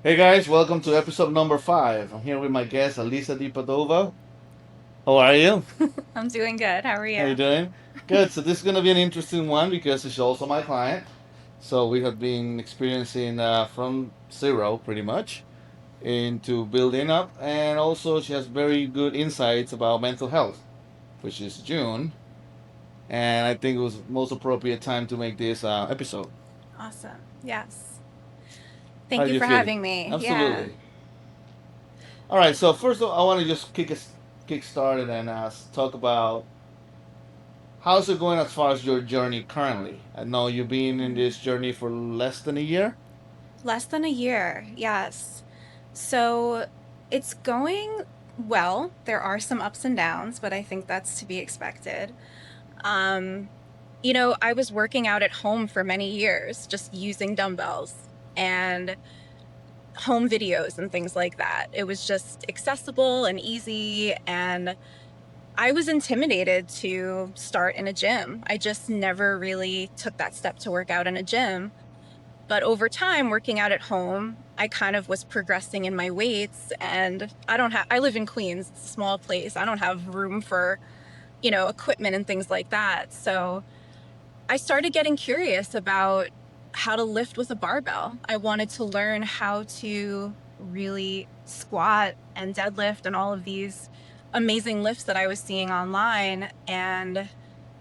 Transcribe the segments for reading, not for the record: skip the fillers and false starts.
Hey guys, welcome to episode number 5. I'm here with my guest Alyssa DiPadova. How are you? I'm doing good. How are How you you? doing? Good. So this is gonna be an interesting one because she's also my client. So we have been experiencing from zero, pretty much, into building up, and also she has very good insights about mental health, which is June, and I think it was most appropriate time to make this episode. Awesome. Yes. How Thank are you you for feeling? having me. Yeah. Absolutely. All right. So first of all, I want to just kick started and talk about how's it going as far as your journey currently? I know you've been in this journey for less than a year. Less than a year. Yes. So it's going well. There are some ups and downs, but I think that's to be expected. Um, I was working out at home for many years, just using dumbbells and home videos and things like that. It was just accessible and easy, and I was intimidated to start in a gym. I just never really took that step to work out in a gym. But over time, working out at home, I kind of was progressing in my weights, and I live in Queens, it's a small place. I don't have room for, equipment and things like that. So I started getting curious about how to lift with a barbell. I wanted to learn how to really squat and deadlift and all of these amazing lifts that I was seeing online. And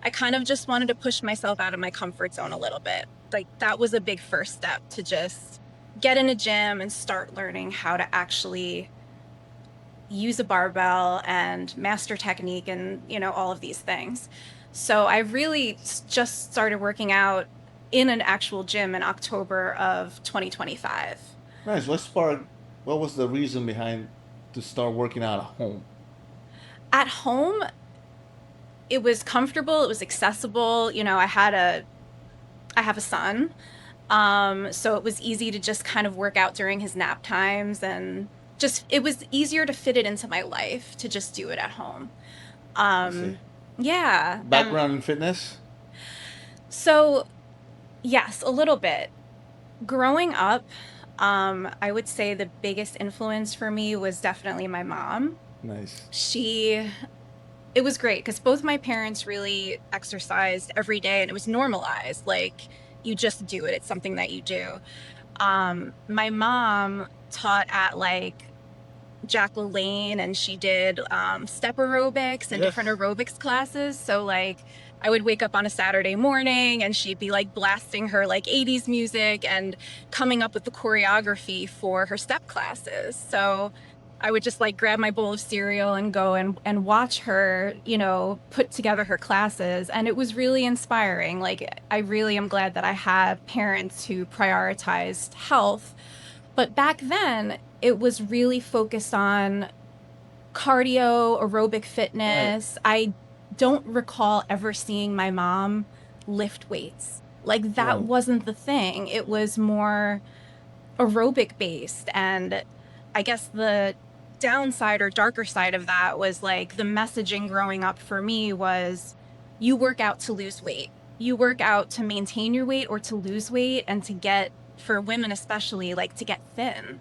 I kind of just wanted to push myself out of my comfort zone a little bit. Like, that was a big first step, to just get in a gym and start learning how to actually use a barbell and master technique and, all of these things. So I really just started working out in an actual gym in October of 2025. Nice. What was the reason behind to start working out at home? At home, it was comfortable, it was accessible. I have a son. So it was easy to just kind of work out during his nap times, and just it was easier to fit it into my life to just do it at home. I see. Um, yeah. Background in fitness. So yes, a little bit. Growing up, I would say the biggest influence for me was definitely my mom. Nice. She It was great because both my parents really exercised every day, and it was normalized. Like, you just do it. It's something that you do. My mom taught at like Jack LaLanne, and she did step aerobics and Yes. different aerobics classes. So like I would wake up on a Saturday morning and she'd be like blasting her like 80s music and coming up with the choreography for her step classes. So I would just like grab my bowl of cereal and go and watch her, put together her classes. And it was really inspiring. Like, I really am glad that I had parents who prioritized health. But back then, it was really focused on cardio, aerobic Right. fitness. I don't recall ever seeing my mom lift weights. Like, that Right. wasn't the thing. It was more aerobic based. And I guess the downside or darker side of that was like the messaging growing up for me was, you work out to lose weight. You work out to maintain your weight or to lose weight, and to get, for women especially, like to get thin.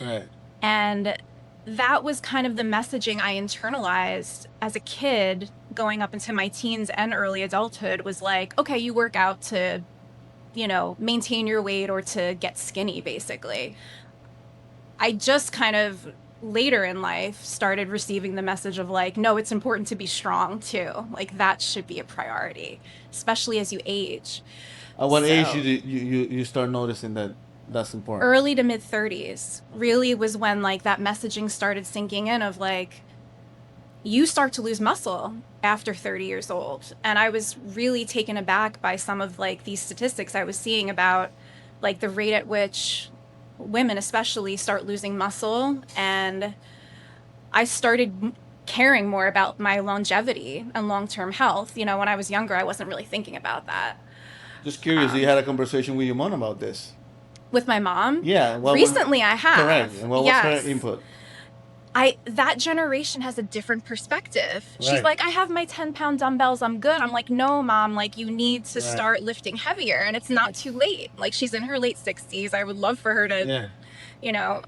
Right. And that was kind of the messaging I internalized as a kid going up into my teens and early adulthood, was like, okay, you work out to, maintain your weight or to get skinny, basically. I just kind of later in life started receiving the message of like, no, it's important to be strong too. Like, that should be a priority, especially as you age. At what age So you start noticing that that's important? early to mid 30s really was when like that messaging started sinking in of like, you start to lose muscle after 30 years old. And I was really taken aback by some of like these statistics I was seeing about like the rate at which women especially start losing muscle. And I started caring more about my longevity and long-term health. When I was younger, I wasn't really thinking about that. Just curious. You um, had a conversation with your mom about this. with my mom. Yeah. What was Recently I correct? have, And what was her yes. input? That generation has a different perspective. She's Right. like, I have my 10-pound dumbbells, I'm good. I'm like, no, mom, like, you need to Right. start lifting heavier, and it's not too late. Like, she's in her late 60s. I would love for her to Yeah. you know.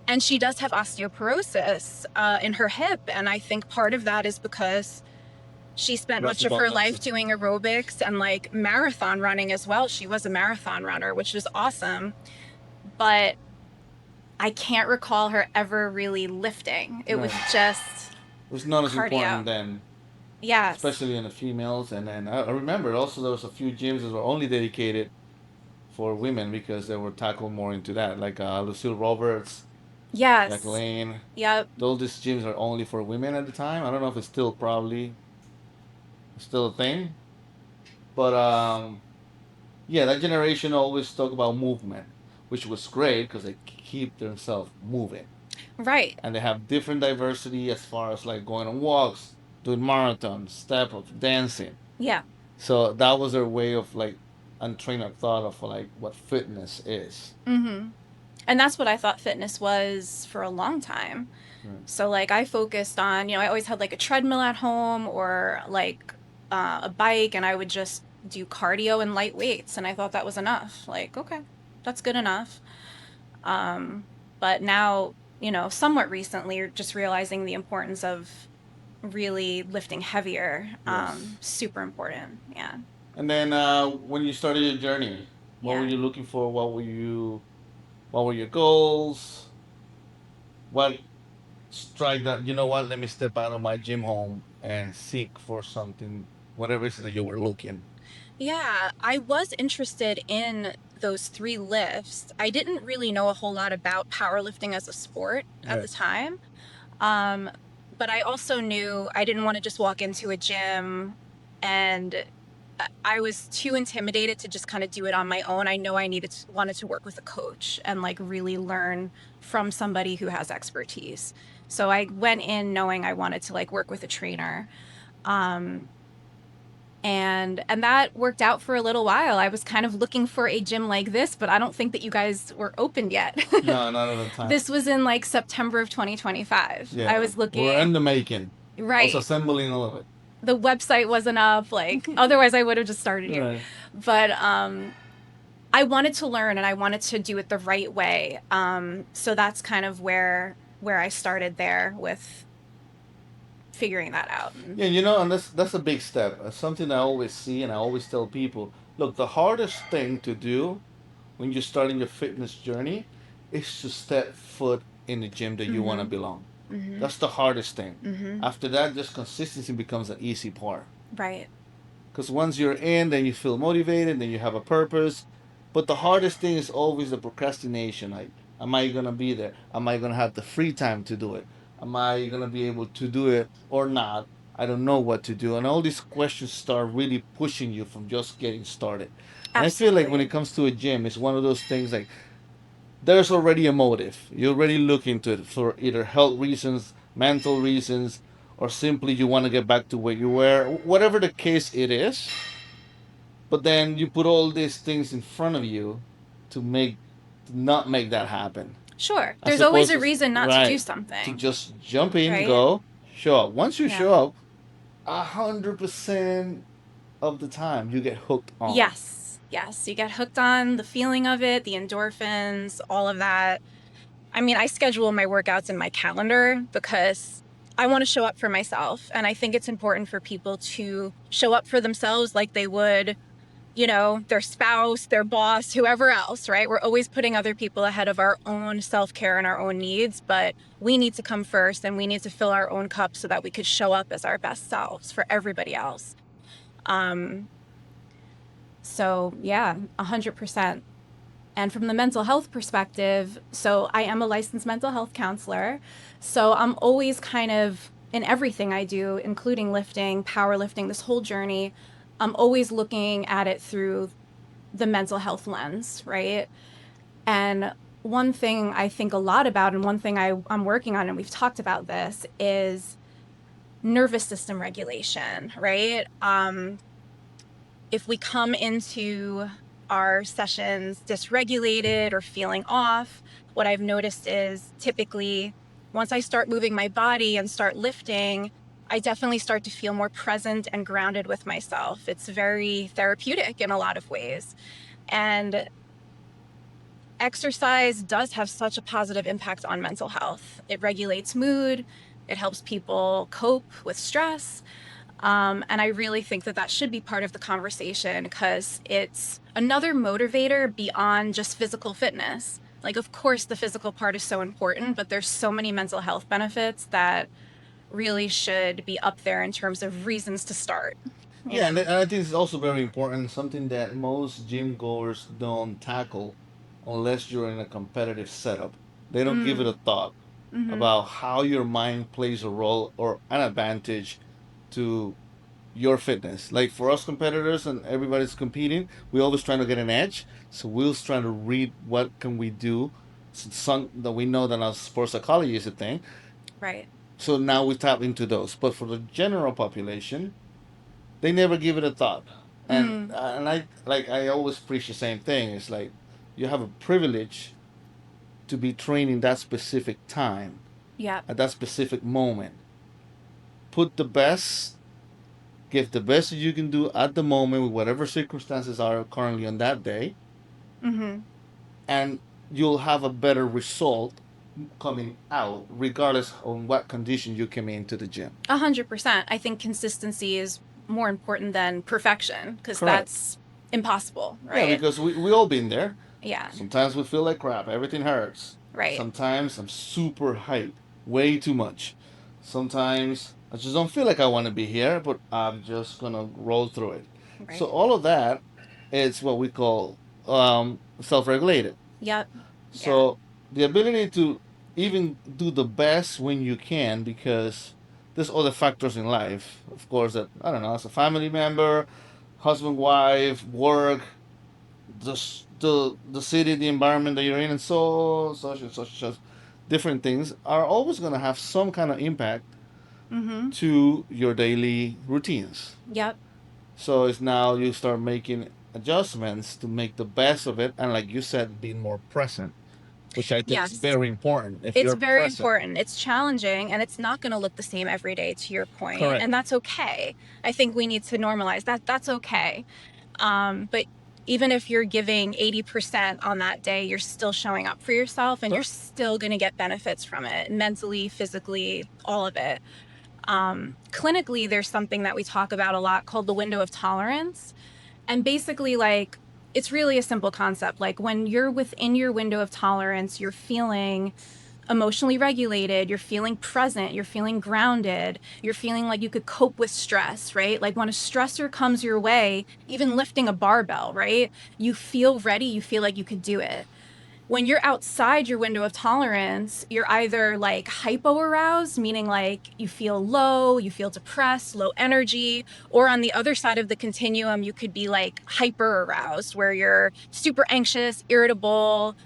And she does have osteoporosis in her hip. And I think part of that is because she spent much Aggressive of her balance. life doing aerobics and like marathon running as well. She was a marathon runner, which was awesome. But I can't recall her ever really lifting. It was Right. just It was not as important cardio. then, Yes. especially in the females. And then I remember also there was a few gyms that were only dedicated for women because they were tackled more into that, like Lucille Roberts, Yes. Jacqueline. Yep. Those these gyms are only for women at the time. I don't know if it's still probably still a thing, but yeah, that generation always talk about movement, which was great because they keep themselves moving Right. and they have different diversity as far as like going on walks, doing marathons, step ups, dancing. Yeah. So that was their way of like untrained thought of like what fitness is. Mm-hmm. And that's what I thought fitness was for a long time. Right. So like I focused on, I always had like a treadmill at home or like a bike, and I would just do cardio and light weights, and I thought that was enough. Like, okay, that's good enough. Um, but now, somewhat recently, you're just realizing the importance of really lifting heavier. Yes. Super important. Yeah. And then when you started your journey, what were Yeah. you looking for? What were your goals? What strike that, you know what, let me step out of my gym home and seek for something, whatever it is that you were looking. Yeah, I was interested in those three lifts. I didn't really know a whole lot about powerlifting as a sport at Right. the time. Um, but I also knew I didn't want to just walk into a gym, and I was too intimidated to just kind of do it on my own. I know wanted to work with a coach and like really learn from somebody who has expertise. So I went in knowing I wanted to like work with a trainer. Um, and that worked out for a little while. I was kind of looking for a gym like this, but I don't think that you guys were opened yet. No, not at the time. This was in like September of 2025. I Yeah, was we're looking, in the making. I was right. assembling all of it. The website wasn't up, like otherwise I would have just started here. Right. But I wanted to learn and I wanted to do it the right way. So that's kind of where I started there with figuring that out. Yeah, and that's a big step. Something I always see and I always tell people, look, the hardest thing to do when you're starting your fitness journey is to step foot in the gym that you want to Mhm. belong. Mhm. That's the hardest thing. Mhm. After that, just consistency becomes an easy part. Right. Because once you're in, then you feel motivated, then you have a purpose. But the hardest thing is always the procrastination. Like, am I gonna be there? Am I gonna have the free time to do it? Am I gonna be able to do it or not? I don't know what to do. And all these questions start really pushing you from just getting started. And I feel like when Absolutely. it comes to a gym, it's one of those things like there's already a motive. You already look into it for either health reasons, mental reasons, or simply you want to get back to where you were. Whatever the case it is, but then you put all these things in front of you to make to not make that happen. Sure. As There's always opposed a to reason not to do right to something, just jump in, right? go, show up. Once you Yeah. show up, 100% of the time you get hooked on. Yes. Yes. You get hooked on the feeling of it, the endorphins, all of that. I mean, I schedule my workouts in my calendar because I want to show up for myself. And I think it's important for people to show up for themselves like they would, their spouse, their boss, whoever else, right? We're always putting other people ahead of our own self care and our own needs, but we need to come first and we need to fill our own cup so that we could show up as our best selves for everybody else. Um, so, yeah, 100%. And from the mental health perspective, so I am a licensed mental health counselor. So I'm always kind of in everything I do, including lifting, powerlifting, this whole journey, I'm always looking at it through the mental health lens, right? And one thing I think a lot about, and one thing I'm working on, and we've talked about this, is nervous system regulation, right? If we come into our sessions dysregulated or feeling off, what I've noticed is typically once I start moving my body and start lifting, I definitely start to feel more present and grounded with myself. It's very therapeutic in a lot of ways. And exercise does have such a positive impact on mental health. It regulates mood, it helps people cope with stress. And I really think that that should be part of the conversation because it's another motivator beyond just physical fitness. Like, of course, the physical part is so important, but there's so many mental health benefits that really should be up there in terms of reasons to start, you Yeah, and know? I think it's also very important, something that most gym goers don't tackle unless you're in a competitive setup. They don't give it a Mm, thought mm-hmm. about how your mind plays a role or an advantage to your fitness. Like for us competitors and everybody's competing, we always trying to get an edge. So we're always trying to read what can we do. Some that we know that our sports psychology is a thing. Right. So now we tap into those. But for the general population, they never give it a thought. Mm, And I always preach the same thing. It's like you have a privilege to be training that specific time yeah. at that specific moment. Put the best, give the best that you can do at the moment with whatever circumstances are currently on that day, Mm-hmm. and you'll have a better result coming out, regardless on what condition you came into the gym. 100%. I think consistency is more important than perfection because Correct. that's impossible, Yeah, right? because we all been there. Yeah. Sometimes we feel like crap. Everything hurts. Right. Sometimes I'm super hyped, way too much. Sometimes I just don't feel like I want to be here, but I'm just gonna roll through it. So Right. all of that is what we call self-regulated. Yep. Yeah. So the ability to even do the best when you can, because there's other factors in life, of course, that I don't know, as a family member, husband, wife, work, the city, the environment that you're in, and such different things are always going to have some kind of impact Mm-hmm. to your daily routines. Yep. So it's now you start making adjustments to make the best of it, and like you said, being more present, which I think is Yes. very important. If It's you're very present, important. It's challenging and it's not going to look the same every day, to your point, correct. and that's okay. I think we need to normalize that. That's okay. But even if you're giving 80% on that day, you're still showing up for yourself and you're Correct. still going to get benefits from it, mentally, physically, all of it. Clinically, there's something that we talk about a lot called the window of tolerance. And basically, like, it's really a simple concept. Like, when you're within your window of tolerance, you're feeling emotionally regulated, you're feeling present, you're feeling grounded, you're feeling like you could cope with stress, right? Like when a stressor comes your way, even lifting a barbell, right? You feel ready, you feel like you could do it. When you're outside your window of tolerance, you're either like hypo aroused, meaning like you feel low, you feel depressed, low energy, or on the other side of the continuum, you could be like hyper aroused, where you're super anxious, irritable,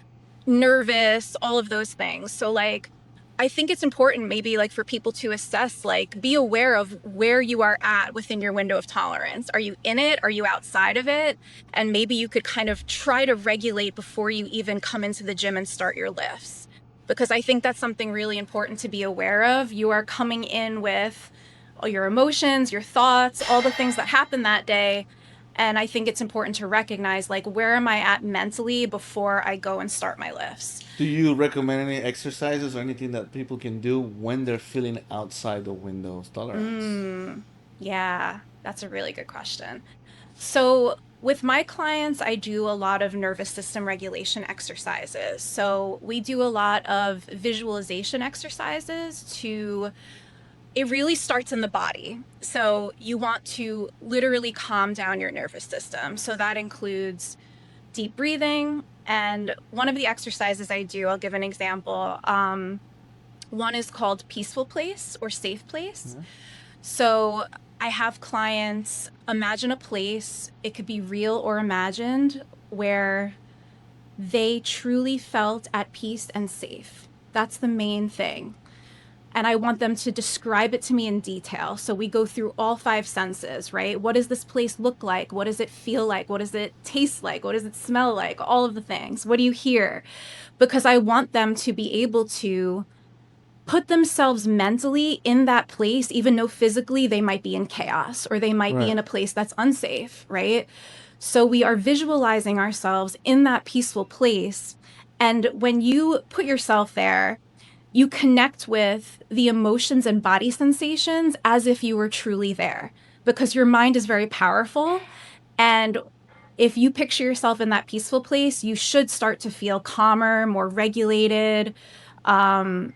nervous, all of those things. So like I think it's important maybe like for people to assess, like be aware of where you are at within your window of tolerance. Are you in it? Are you outside of it? And maybe you could kind of try to regulate before you even come into the gym and start your lifts. Because I think that's something really important to be aware of. You are coming in with all your emotions, your thoughts, all the things that happened that day, and I think it's important to recognize, like, where am I at mentally before I go and start my lifts? Do you recommend any exercises or anything that people can do when they're feeling outside the window of tolerance? Mm, yeah, that's a really good question. So, with my clients, I do a lot of nervous system regulation exercises. So, we do a lot of visualization exercises to, it really starts in the body. So, you want to literally calm down your nervous system. So, that includes deep breathing. And one of the exercises I do, I'll give an example. One is called peaceful place or safe place. Yeah. So I have clients imagine a place, it could be real or imagined, where they truly felt at peace and safe. That's the main thing. And I want them to describe it to me in detail. So we go through all five senses, right? What does this place look like? What does it feel like? What does it taste like? What does it smell like? All of the things. What do you hear? Because I want them to be able to put themselves mentally in that place, even though physically they might be in chaos or they might be Right. in a place that's unsafe, right? So we are visualizing ourselves in that peaceful place. And when you put yourself there, you connect with the emotions and body sensations as if you were truly there, because your mind is very powerful. And if you picture yourself in that peaceful place, you should start to feel calmer, more regulated. Um,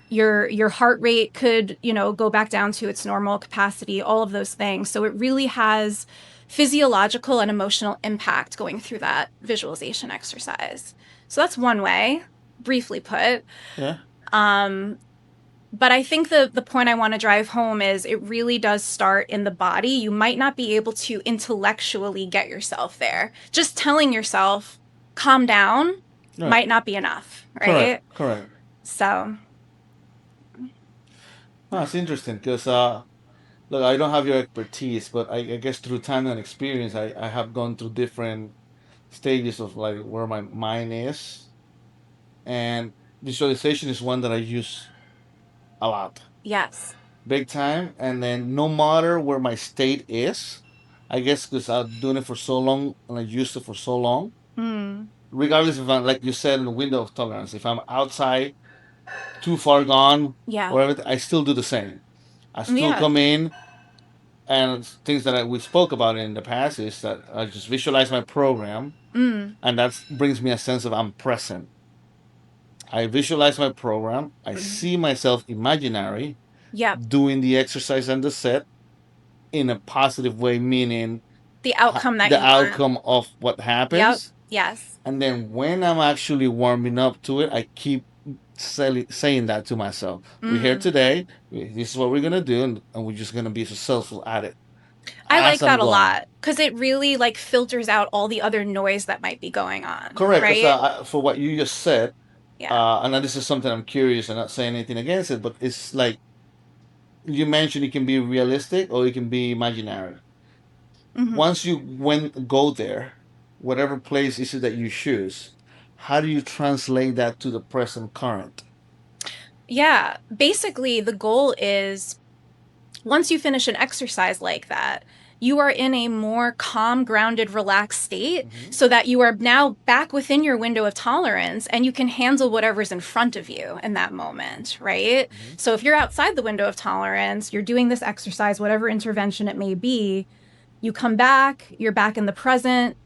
your heart rate could, go back down to its normal capacity, all of those things. So it really has physiological and emotional impact going through that visualization exercise. So that's one way, briefly put. Yeah. Um, but I think the point I want to drive home is it really does start in the body. You might not be able to intellectually get yourself there. Just telling yourself, calm down, Right. might not be enough, Correct. right? Correct. So, Oh, it's interesting because look, I don't have your expertise, but I guess through time and experience, I have gone through different stages of like where my mind is, and visualization is one that I use a lot, yes. big time. And then no matter where my state is, I guess because I've doing it for so long and I used it for so long, Mm, regardless if I'm like you said in the window of tolerance, if I'm outside too far gone yeah. or everything, I still do the same. I still Yeah. come in, and things that we spoke about in the past is that I just visualize my program, Mm, and that brings me a sense of I'm present. I visualize my program. I mm, see myself imaginary yep. doing the exercise and the set in a positive way, meaning The outcome that the you want. outcome of what Yep. happens. Yes. And then when I'm actually warming up to it, I keep saying that to myself. We're here Mm. today. This is what we're gonna do, and we're just gonna be successful at it I as like I'm that a going. lot because it really like filters out all the other noise that might be going on, Correct, because right? for what you just said, Yeah. and this is something I'm curious and not saying anything against it, but it's like you mentioned, it can be realistic or it can be imaginary. Hmm. Once you go there, whatever place is it that you choose, how do you translate that to the present current? Yeah. Basically, the goal is once you finish an exercise like that, you are in a more calm, grounded, relaxed state Mm-hmm. so that you are now back within your window of tolerance and you can handle whatever's in front of you in that moment, right? Mm-hmm. So if you're outside the window of tolerance, you're doing this exercise, whatever intervention it may be, you come back, you're back in the present,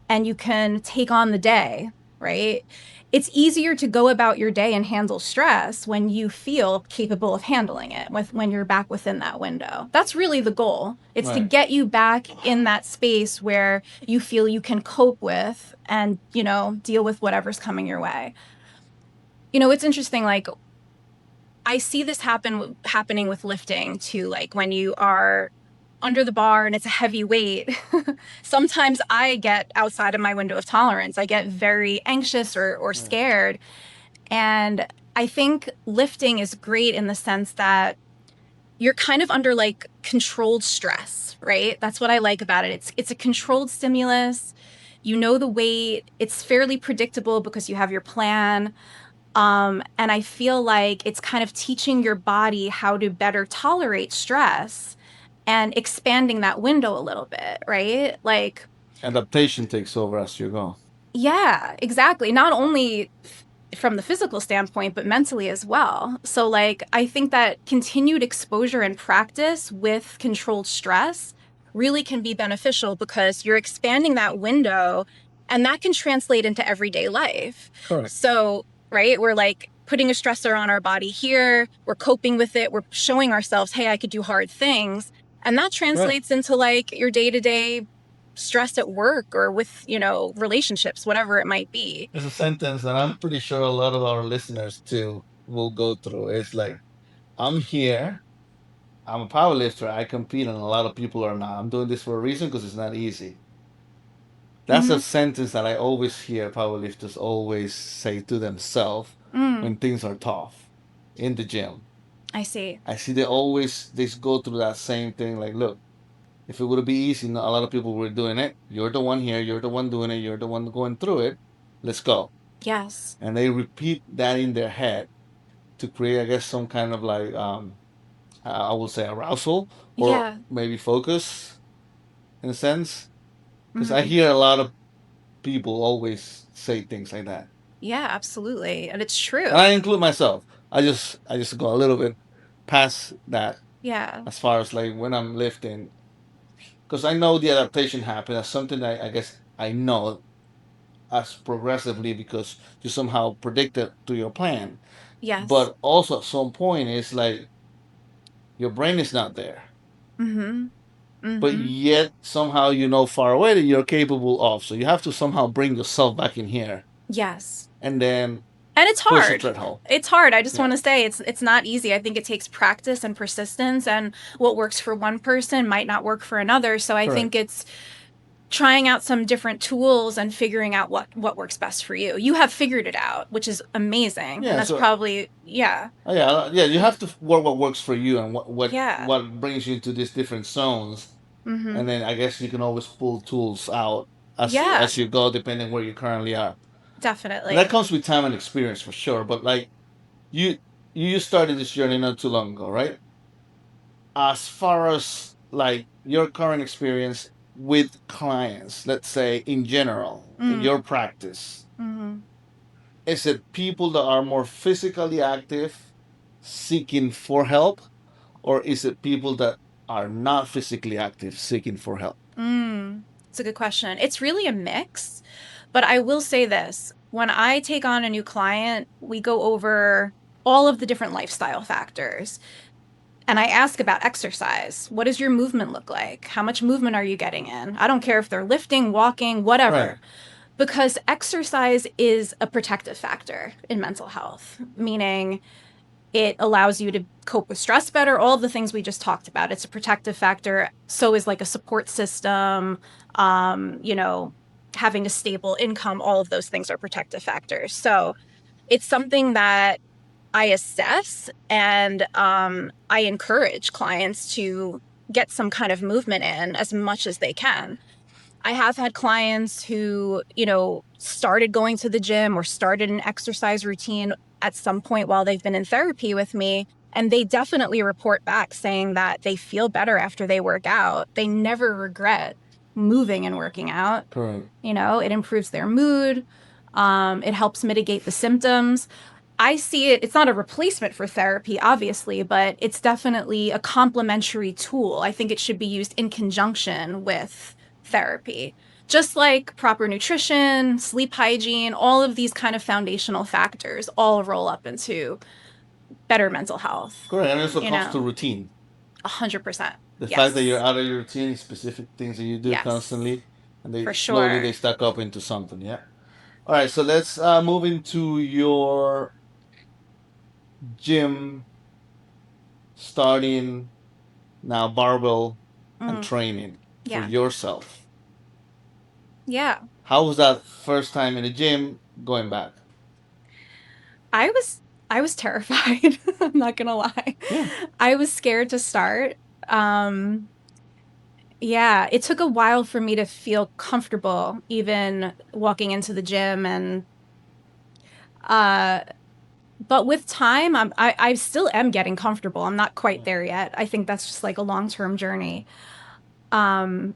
and you can take on the day, right? It's easier to go about your day and handle stress when you feel capable of handling it when you're back within that window. That's really the goal. It's to Right. get you back in that space where you feel you can cope with and, deal with whatever's coming your way. It's interesting, like I see this happening with lifting too, like when you are under the bar and it's a heavy weight. Sometimes I get outside of my window of tolerance. I get very anxious or Right. scared. And I think lifting is great in the sense that you're kind of under like controlled stress, right? That's what I like about it. It's a controlled stimulus. You know the weight. It's fairly predictable because you have your plan. And I feel like it's kind of teaching your body how to better tolerate stress and expanding that window a little bit, right? Like, Adaptation takes over as you go. yeah, exactly. Not only from the physical standpoint, but mentally as well. So, like, I think that continued exposure and practice with controlled stress really can be beneficial because you're expanding that window and that can translate into everyday life. Correct. So, right, we're like putting a stressor on our body here, we're coping with it, we're showing ourselves, hey, I could do hard things. And that Right. translates into like your day to day stress at work or with, relationships, whatever it might be. It's a sentence that I'm pretty sure a lot of our listeners too will go through. It's like, I'm here. I'm a power lifter. I compete, and a lot of people are not. I'm doing this for a reason because it's not easy. That's a Mm-hmm. sentence that I always hear powerlifters always say to themselves Mm, when things are tough in the gym. I see. I see they go through that same thing. Like, look, if it would be easy, not a lot of people were doing it. You're the one here. You're the one doing it. You're the one going through it. Let's go. Yes. And they repeat that in their head to create, I guess, some kind of like I would say arousal or Yeah. maybe focus in a sense. Because I Mhm. hear a lot of people always say things like that, Yeah, absolutely. And it's and I true. include myself. I just go a little bit past that Yeah. as far as like when I'm lifting, because I know the adaptation happens. That's something I guess I know as progressively because you somehow predict it to your plan. Yes. But also at some point, it's like your brain is not there, Mhm. but Mhm. yet somehow you know far away that you're capable of. So you have to somehow bring yourself back in here Yes. and then And it's push the hard. thread hole. It's hard. I just Yeah, want to say it's not easy. I think it takes practice and persistence, and what works for one person might not work for another. So I think correct. it's trying out some different tools and figuring out what works best for you. You have figured it out, which is amazing. And Yeah, that's so probably yeah. yeah, you have to work what works for you and Yeah. what brings you into these different zones, and Mhm. then I guess you can always pull tools out Yeah, as you go, depending where you currently are. And that definitely. comes with time and experience for sure. But like you you started this journey not too long ago, right? As far as like your current experience with clients, let's say in general, in Mm. your practice, Mhm. is it people that are more physically active seeking for help, or is it people that are not physically active seeking for help? Mm. It's a good question. It's really a mix, but I will say this. When I take on a new client, we go over all of the different lifestyle factors. And I ask about exercise. What does your movement look like? How much movement are you getting in? I don't care if they're lifting, walking, Right. whatever, because exercise is a protective factor in mental health, meaning it allows you to cope with stress better, all the things we just talked about. It's a protective factor. So is like a support system, you know, having a stable income, all of those things are protective factors. So it's something that I assess and I encourage clients to get some kind of movement in as much as they can. I have had clients who, started going to the gym or started an exercise routine at some point while they've been in therapy with me. And they definitely report back saying that they feel better after they work out. They never regret moving and working out. Correct. It improves their mood. It helps mitigate the symptoms. I see it, it's not a replacement for therapy, obviously, but it's definitely a complementary tool. I think it should be used in conjunction with therapy. Just like proper nutrition, sleep hygiene, all of these kind of foundational factors all roll up into better mental health, Correct. And it also you comes to know, routine. 100%. The fact that you're Yes. out of your routine, specific things that you do Yes. constantly, and they For slowly sure. they stack up into something. Yeah. All right. So let's move into your gym starting now barbell and Mm, training for yeah. yourself. Yeah. How was that first time in the gym going back? I was I was terrified. I'm not gonna lie. Yeah. I was scared to start. Um, yeah, it took a while for me to feel comfortable even walking into the gym and uh but with time I still am getting comfortable. I'm not quite there yet. I think that's just like a long-term journey. Um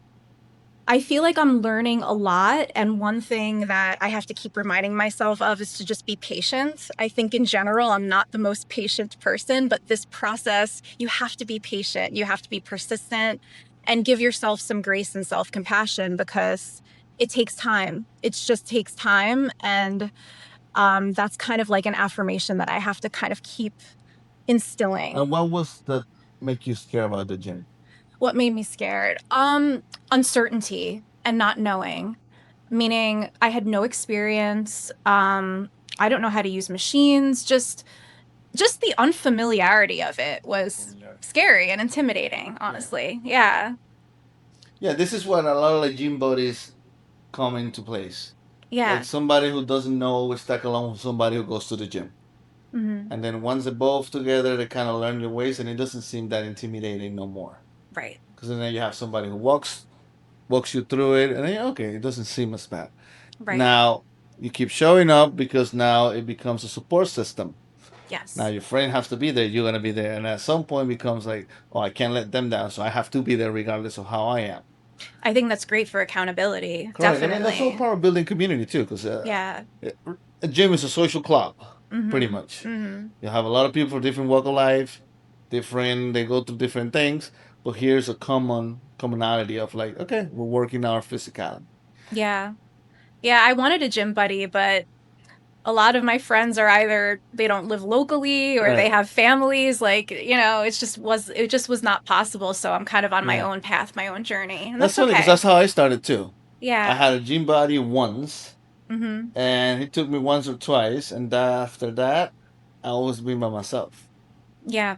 I feel like I'm learning a lot, and one thing that I have to keep reminding myself of is to just be patient. I think in general, I'm not the most patient person, but this process, you have to be patient. You have to be persistent and give yourself some grace and self-compassion because it takes time. It just takes time. And that's kind of like an affirmation that I have to kind of keep instilling. And what was that make you scared about the gym? What made me scared? Uncertainty and not knowing. Meaning I had no experience. I don't know how to use machines. Just the unfamiliarity of it was scary and intimidating, Yeah. honestly. Yeah. Yeah, this is what a lot of like gym buddies come into place. Like Yeah. somebody who doesn't know is stuck along with somebody who goes to the gym. Hmm. And then once they're both together, they kind of learn your ways, and it doesn't seem that intimidating no more. Right. Because then you have somebody who walks you through it, and then okay, it doesn't seem as bad. Right. Now you keep showing up because now it becomes a support system. Now Yes. your friend has to be there, you're gonna be there, and at some point becomes like, oh, I can't let them down, so I have to be there regardless of how I am. I think that's great for accountability. Correct, and then that's all Definitely. part of building community too, because Yeah. a gym is a social club, pretty Mm-hmm. much. Mm-hmm. You have a lot of people from different walk of life, different. They go through different things, but here's a commonality of like, okay, we're working our physicality. Yeah. Yeah, I wanted a gym buddy, but a lot of my friends are either they don't live locally or they Right. have families. Like, it just was not possible. So I'm kind of on my Yeah. own path, my own journey. And That's that's funny because okay. that's how I started too. I Yeah. had a gym buddy once, Mm-hmm. and he took me once or twice, and after that, I always been by myself. Yeah.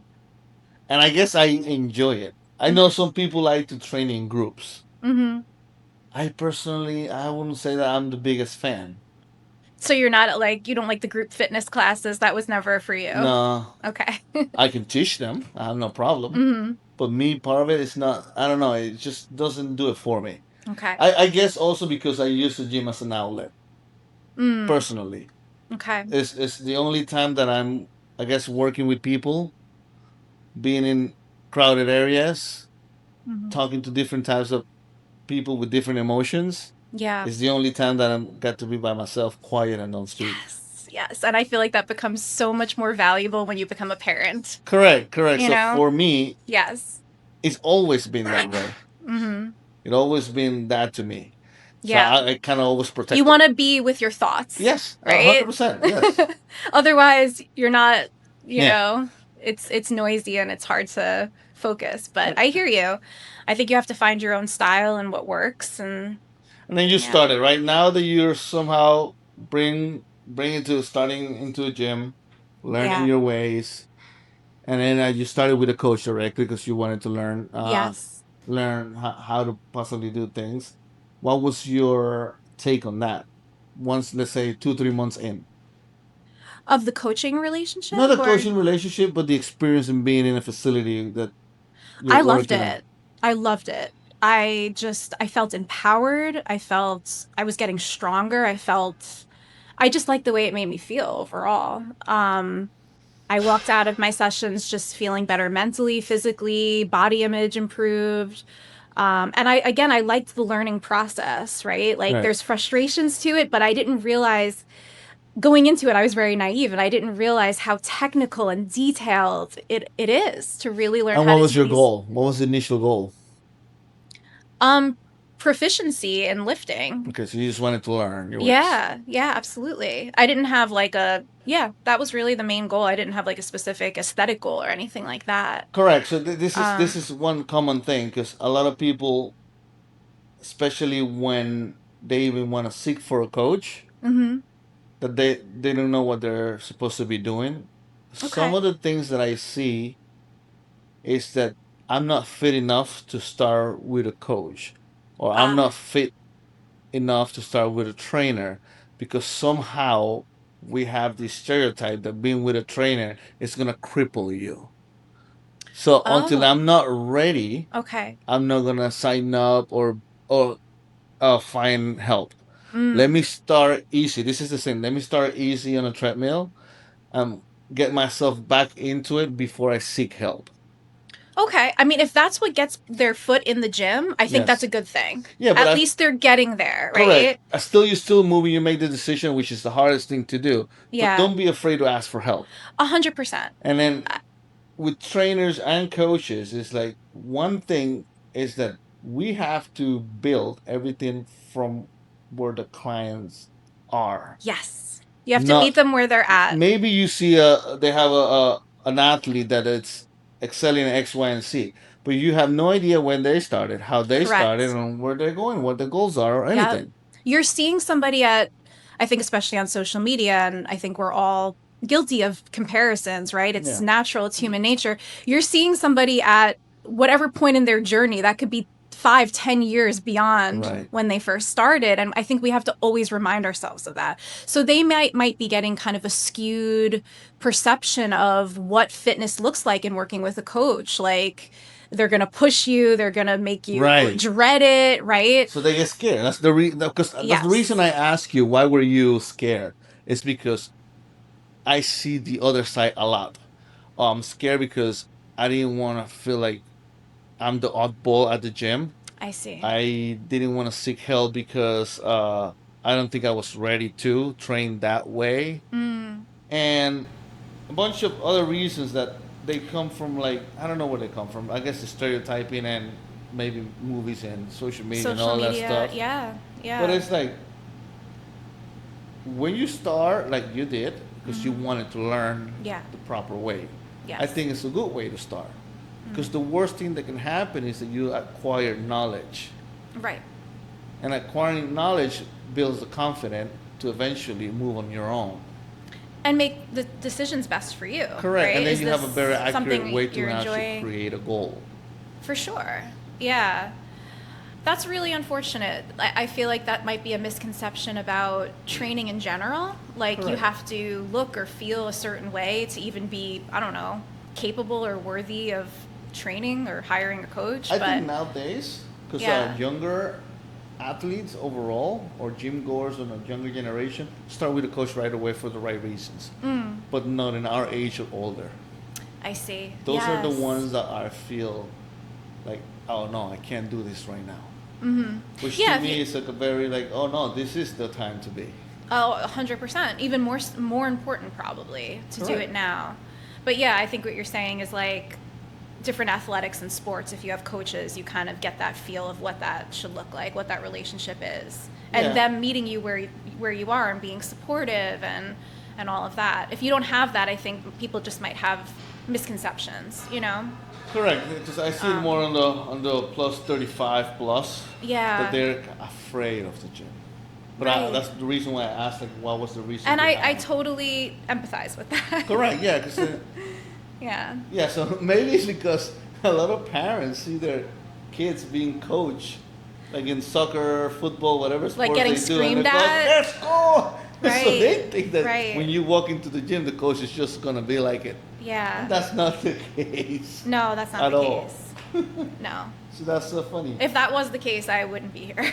And I guess I enjoy it. I know some people like to train in groups. Mm-hmm. I personally, I wouldn't say that I'm the biggest fan. So you're not like, you don't like the group fitness classes. That was never for you. No, Okay. I can teach them. I have no problem. Mm-hmm. But me, part of it is not. I don't know. It just doesn't do it for me. Okay. I guess also because I use the gym as an outlet. Mm. Personally, Okay. it's the only time that I'm, I guess, working with people, being in crowded areas, Mm-hmm. talking to different types of people with different emotions. Yeah. It's the only time that I'm got to be by myself, quiet and don't speak. Yes. Yes. And I feel like that becomes so much more valuable when you become a parent. Correct, correct. You So know? for me, Yes. it's always been that way. Mm-hmm. It always been that to me. So Yeah. I kind of always You protect it. want to be with your thoughts, Yes, right? 100%. Yes. Otherwise, you're not, Yeah. it's noisy and it's hard to focus. But I hear you. I think you have to find your own style and what works. And And then you yeah. started right now that you're somehow bring it to starting into a gym, learning Yeah. your ways, and then you started with a coach directly because you wanted to Yes. learn how to possibly do things. What was your take on that? Once, let's say, 2 3 months in, Of the coaching not relationship a or coaching relationship, but the experience in being in a facility that you're I loved working in. it. I loved it. I felt empowered. I felt I was getting stronger. I just liked the way it made me feel overall. I walked out of my sessions just feeling better mentally, physically, body image improved. And I liked the learning process, right? Like Right. there's frustrations to it, but I didn't realize going into it, I was very naive and I didn't realize how technical and detailed it is to really learn And how what to was do your these. goal? What was the initial goal? Um, Proficiency in lifting. Okay, so you just wanted to learn your ways. Yeah, yeah, absolutely. I didn't have like yeah, that was really the main goal. I didn't have like a specific aesthetic goal or anything like that. Correct. So this Um, is one common thing because a lot of people, especially when they even want to seek for a coach, mm-hmm. that they don't know what they're supposed to be doing. Some Okay. of the things that I see is that I'm not fit enough to start with a coach, or I'm Ah, not fit enough to start with a trainer because somehow we have this stereotype that being with a trainer is gonna cripple you. So until oh, I'm not ready, okay. I'm not gonna sign up or find help. Let me Mm. start easy. This is the thing. Let me start easy on a treadmill. Um, get myself back into it before I seek help. Okay. I mean, if that's what gets their foot in the gym, I think that's Yes. a good thing. Yeah, but At I least they're getting there, correct. right? I still you still moving. You make the decision, which is the hardest thing to do. But Yeah. don't be afraid to ask for help. 100%. And then Uh, with trainers and coaches, it's like one thing is that we have to build everything from where the clients are. yes. You have to Not meet them where they're at. maybe you see they have a an athlete that it's excelling in X, Y, and Z, but you have no idea when they started, how they started, Correct. and where they're going, what the goals are, or Yep. anything. You're seeing somebody at, I think, especially on social media, and I think we're all guilty of comparisons, right? It's Yeah. natural, it's human nature. You're seeing somebody at whatever point in their journey that could be 5, 10 years beyond Right. when they first started. And I think we have to always remind ourselves of that. So they might be getting kind of a skewed perception of what fitness looks like in working with a coach. Like they're gonna push you, they're gonna make you Right. dread it, right? So they get scared. Because that's the reason Yes. I ask you why were you scared. It's because I see the other side a lot. I'm scared because I didn't want to feel like I'm the oddball at the gym. I see. I didn't want to seek help because I don't think I was ready to train that way. Mm. And a bunch of other reasons that they come from, like, I don't know where they come from. I guess the stereotyping and maybe movies and social media and Social all that media, stuff. yeah, But yeah. it's like when you start like you did because you Hmm. wanted to learn Yeah, the proper way, I yes. think it's a good way to start. Because Mm. the worst thing that can happen is that you acquire knowledge. Right. And acquiring knowledge builds the confidence to eventually move on your own. And make the decisions best for you, Correct. And right? then Is you have a very this accurate something way you're to actually enjoying? create a goal. For sure. Yeah. That's really unfortunate. I feel like that might be a misconception about training in general. Like you Correct. have to look or feel a certain way to even be, I don't know, capable or worthy of training or hiring a coach. I But think nowadays, because yeah. younger athletes overall, or gym goers in a younger generation, start with a coach right away for the right reasons. Mm, But not in our age or older. I see. Those are the Yes. ones that I feel like, oh no, I can't do this right now. Mm-hmm. Which to Yeah, if you, me is like a very like, oh no, this is the time to be. oh, 100%. Even more important probably to do it Correct. now. But yeah, I think what you're saying is like different athletics and sports, if you have coaches, you kind of get that feel of what that should look like, what that relationship is. And Yeah. them meeting you where you are and being supportive and all of that. If you don't have that, I think people just might have misconceptions, you know? Correct, because I see it Um, more on the plus 35 plus that yeah, they're afraid of the gym. But right. that's the reason why I asked, like, what was the reason And I behind? totally empathize with that. Correct, yeah, because Yeah. yeah, so maybe it's because a lot of parents see their kids being coached, like in soccer, football, whatever Like sport getting they do, and the screamed coach, at. let's go. So they Right. think that when Right. you walk into the gym, the coach is just gonna be like it. And Yeah. that's not the case No, that's not at the all. case. No. So that's so funny. If that was the case, I wouldn't be here.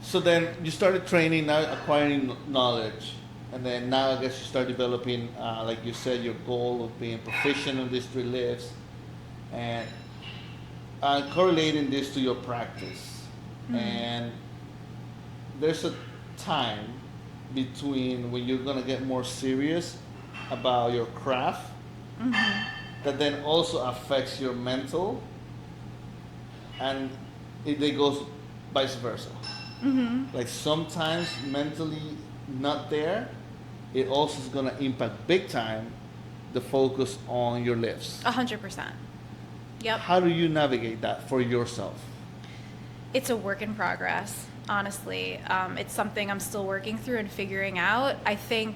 So then you started training, now acquiring knowledge, and then now I guess you start developing, like you said, your goal of being proficient in these three lifts, and correlating this to your practice. Mm. And there's a time between when you're gonna get more serious about your craft Hmm. that then also affects your mental, and it goes vice versa. Hmm. Like sometimes mentally not there, it also is gonna impact big time the focus on your lifts. 100%. Yep. How do you navigate that for yourself? It's a work in progress, honestly. It's something I'm still working through and figuring out. I think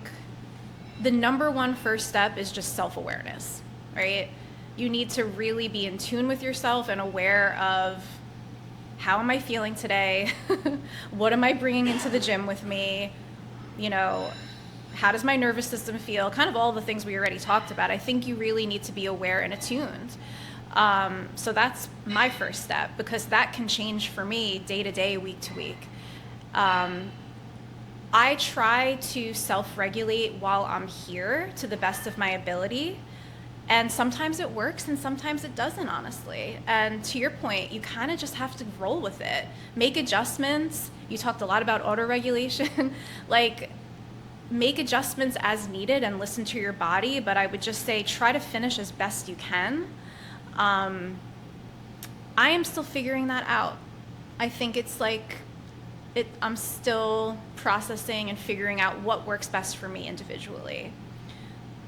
the number one first step is just self-awareness, right? You need to really be in tune with yourself and aware of how am I feeling today? What am I bringing into the gym with me? You know, how does my nervous system feel? Kind of all the things we already talked about. I think you really need to be aware and attuned. So that's my first step because that can change for me day to day, week to week. Um, I try to self regulate while I'm here to the best of my ability. And sometimes it works and sometimes it doesn't, honestly. And to your point, you kind of just have to roll with it, make adjustments. You talked a lot about auto regulation. Like, make adjustments as needed and listen to your body. But I would just say try to finish as best you can. Um, I am still figuring that out. I think it's like I'm still processing and figuring out what works best for me individually.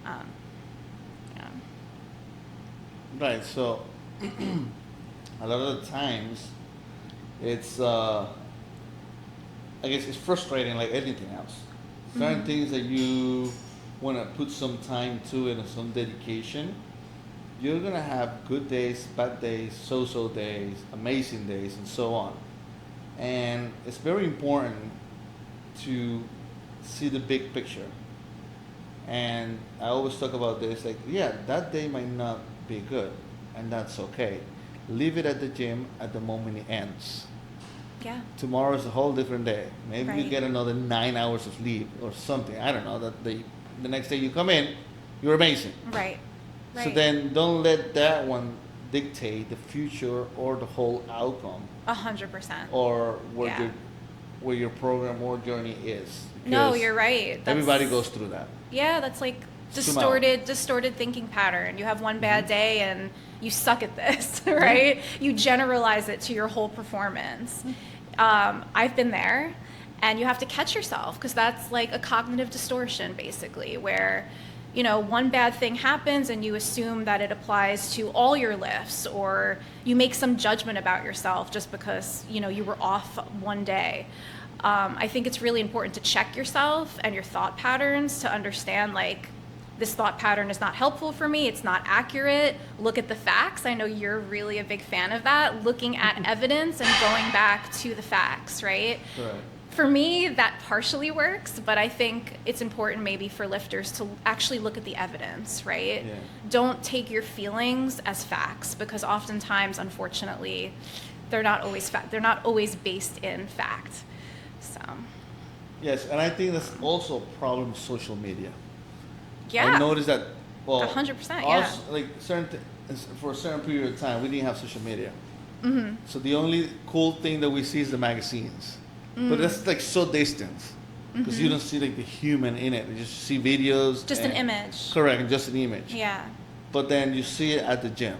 Um, yeah. Right. So a lot of the times, it's I guess it's frustrating like anything else. Certain Mm-hmm. things that you want to put some time to and some dedication, you're gonna have good days, bad days, so-so days, amazing days, and so on. And it's very important to see the big picture. And I always talk about this, like, yeah, that day might not be good, and that's okay. Leave it at the gym at the moment it ends. Yeah. Tomorrow is a whole different day. Maybe you Right. get another 9 hours of sleep or something. I don't know. That the next day you come in, you're amazing. Right. So Right. then don't let that one dictate the future or the whole outcome 100%. or Yeah. where your program or journey is. No, Because you're right. everybody goes through that. Yeah, that's like Somehow. distorted thinking pattern. You have one bad Mhm. day and you suck at this, right? You generalize it to your whole performance. I've been there, and you have to catch yourself because that's like a cognitive distortion, basically, where one bad thing happens and you assume that it applies to all your lifts, or you make some judgment about yourself just because you were off one day. I think it's really important to check yourself and your thought patterns to understand, like, this thought pattern is not helpful for me, it's not accurate. Look at the facts. I know you're really a big fan of that, looking at evidence and going back to the facts, right? Right. For me, that partially works, but I think it's important maybe for lifters to actually look at the evidence, right? Yeah. Don't take your feelings as facts, because oftentimes, unfortunately, they're not always based in fact. So, Yes, and I think that's also a problem with social media. yeah. I noticed that, well, 100%, us, like for a certain period of time, we didn't have social media. Mm-hmm. So the only cool thing that we see is the magazines, but that's like so distant because you don't see like the human in it. You just see videos. Just an image. Correct, just an image. Yeah. But then you see it at the gym,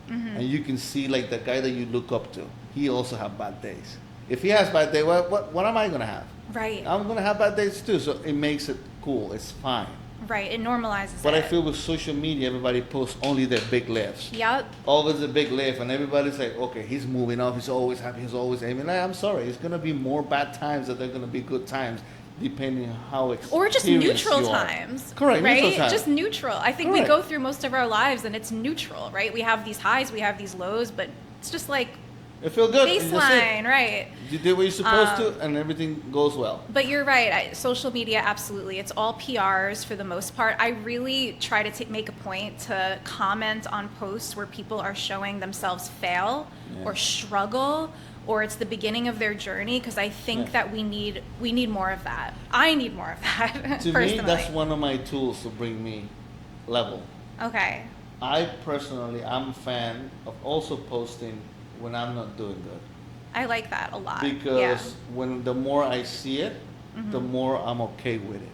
and you can see like the guy that you look up to. He also have bad days. If he has bad day, what am I gonna have? Right. I'm gonna have bad days too. So it makes it cool. It's fine. Right. It normalizes But it. I feel with social media, everybody posts only their big lifts. Yep. Always a big lift, and everybody's like, okay, he's moving up, he's always happy, he's always aiming. Like, I'm sorry, it's gonna be more bad times than they're gonna be good times, depending on how experienced Or just neutral you are. times. Correct, right? neutral times. Just neutral. I think we Correct. go through most of our lives and it's neutral, right? We have these highs, we have these lows, but it's just like It feels good. and that's it. baseline, right? You did what you're supposed to, and everything goes well. But you're right. Social media, absolutely. It's all PRs for the most part. I really try to make a point to comment on posts where people are showing themselves fail Yeah. or struggle, or it's the beginning of their journey, because I think Yeah. that we need more of that. I need more of that. To personally. me, that's one of my tools to bring me level. Okay. I personally, I'm a fan of also posting when I'm not doing good. I like that a lot. Because when the more I see it, the more I'm okay with it.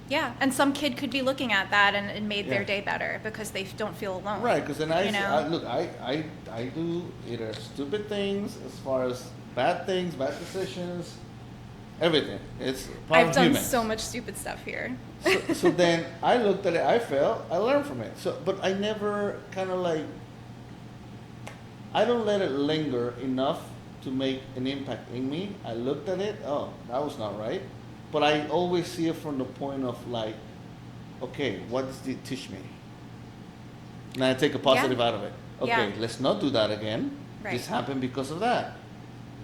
Yeah, and some kid could be looking at that and it made their Yeah. day better because they don't feel alone. Right, because then you know? look, I do either stupid things as far as bad things, bad decisions, everything. It's part I've of done humans. so much stupid stuff here. So then I looked at it, I failed, I learned from it. So, but I never kind of like, I don't let it linger enough to make an impact in me. I looked at it, oh, that was not right. But I always see it from the point of like, okay, what does it teach me? And I take a positive out of it. Okay, Yeah. let's not do that again. Right. This happened because of that.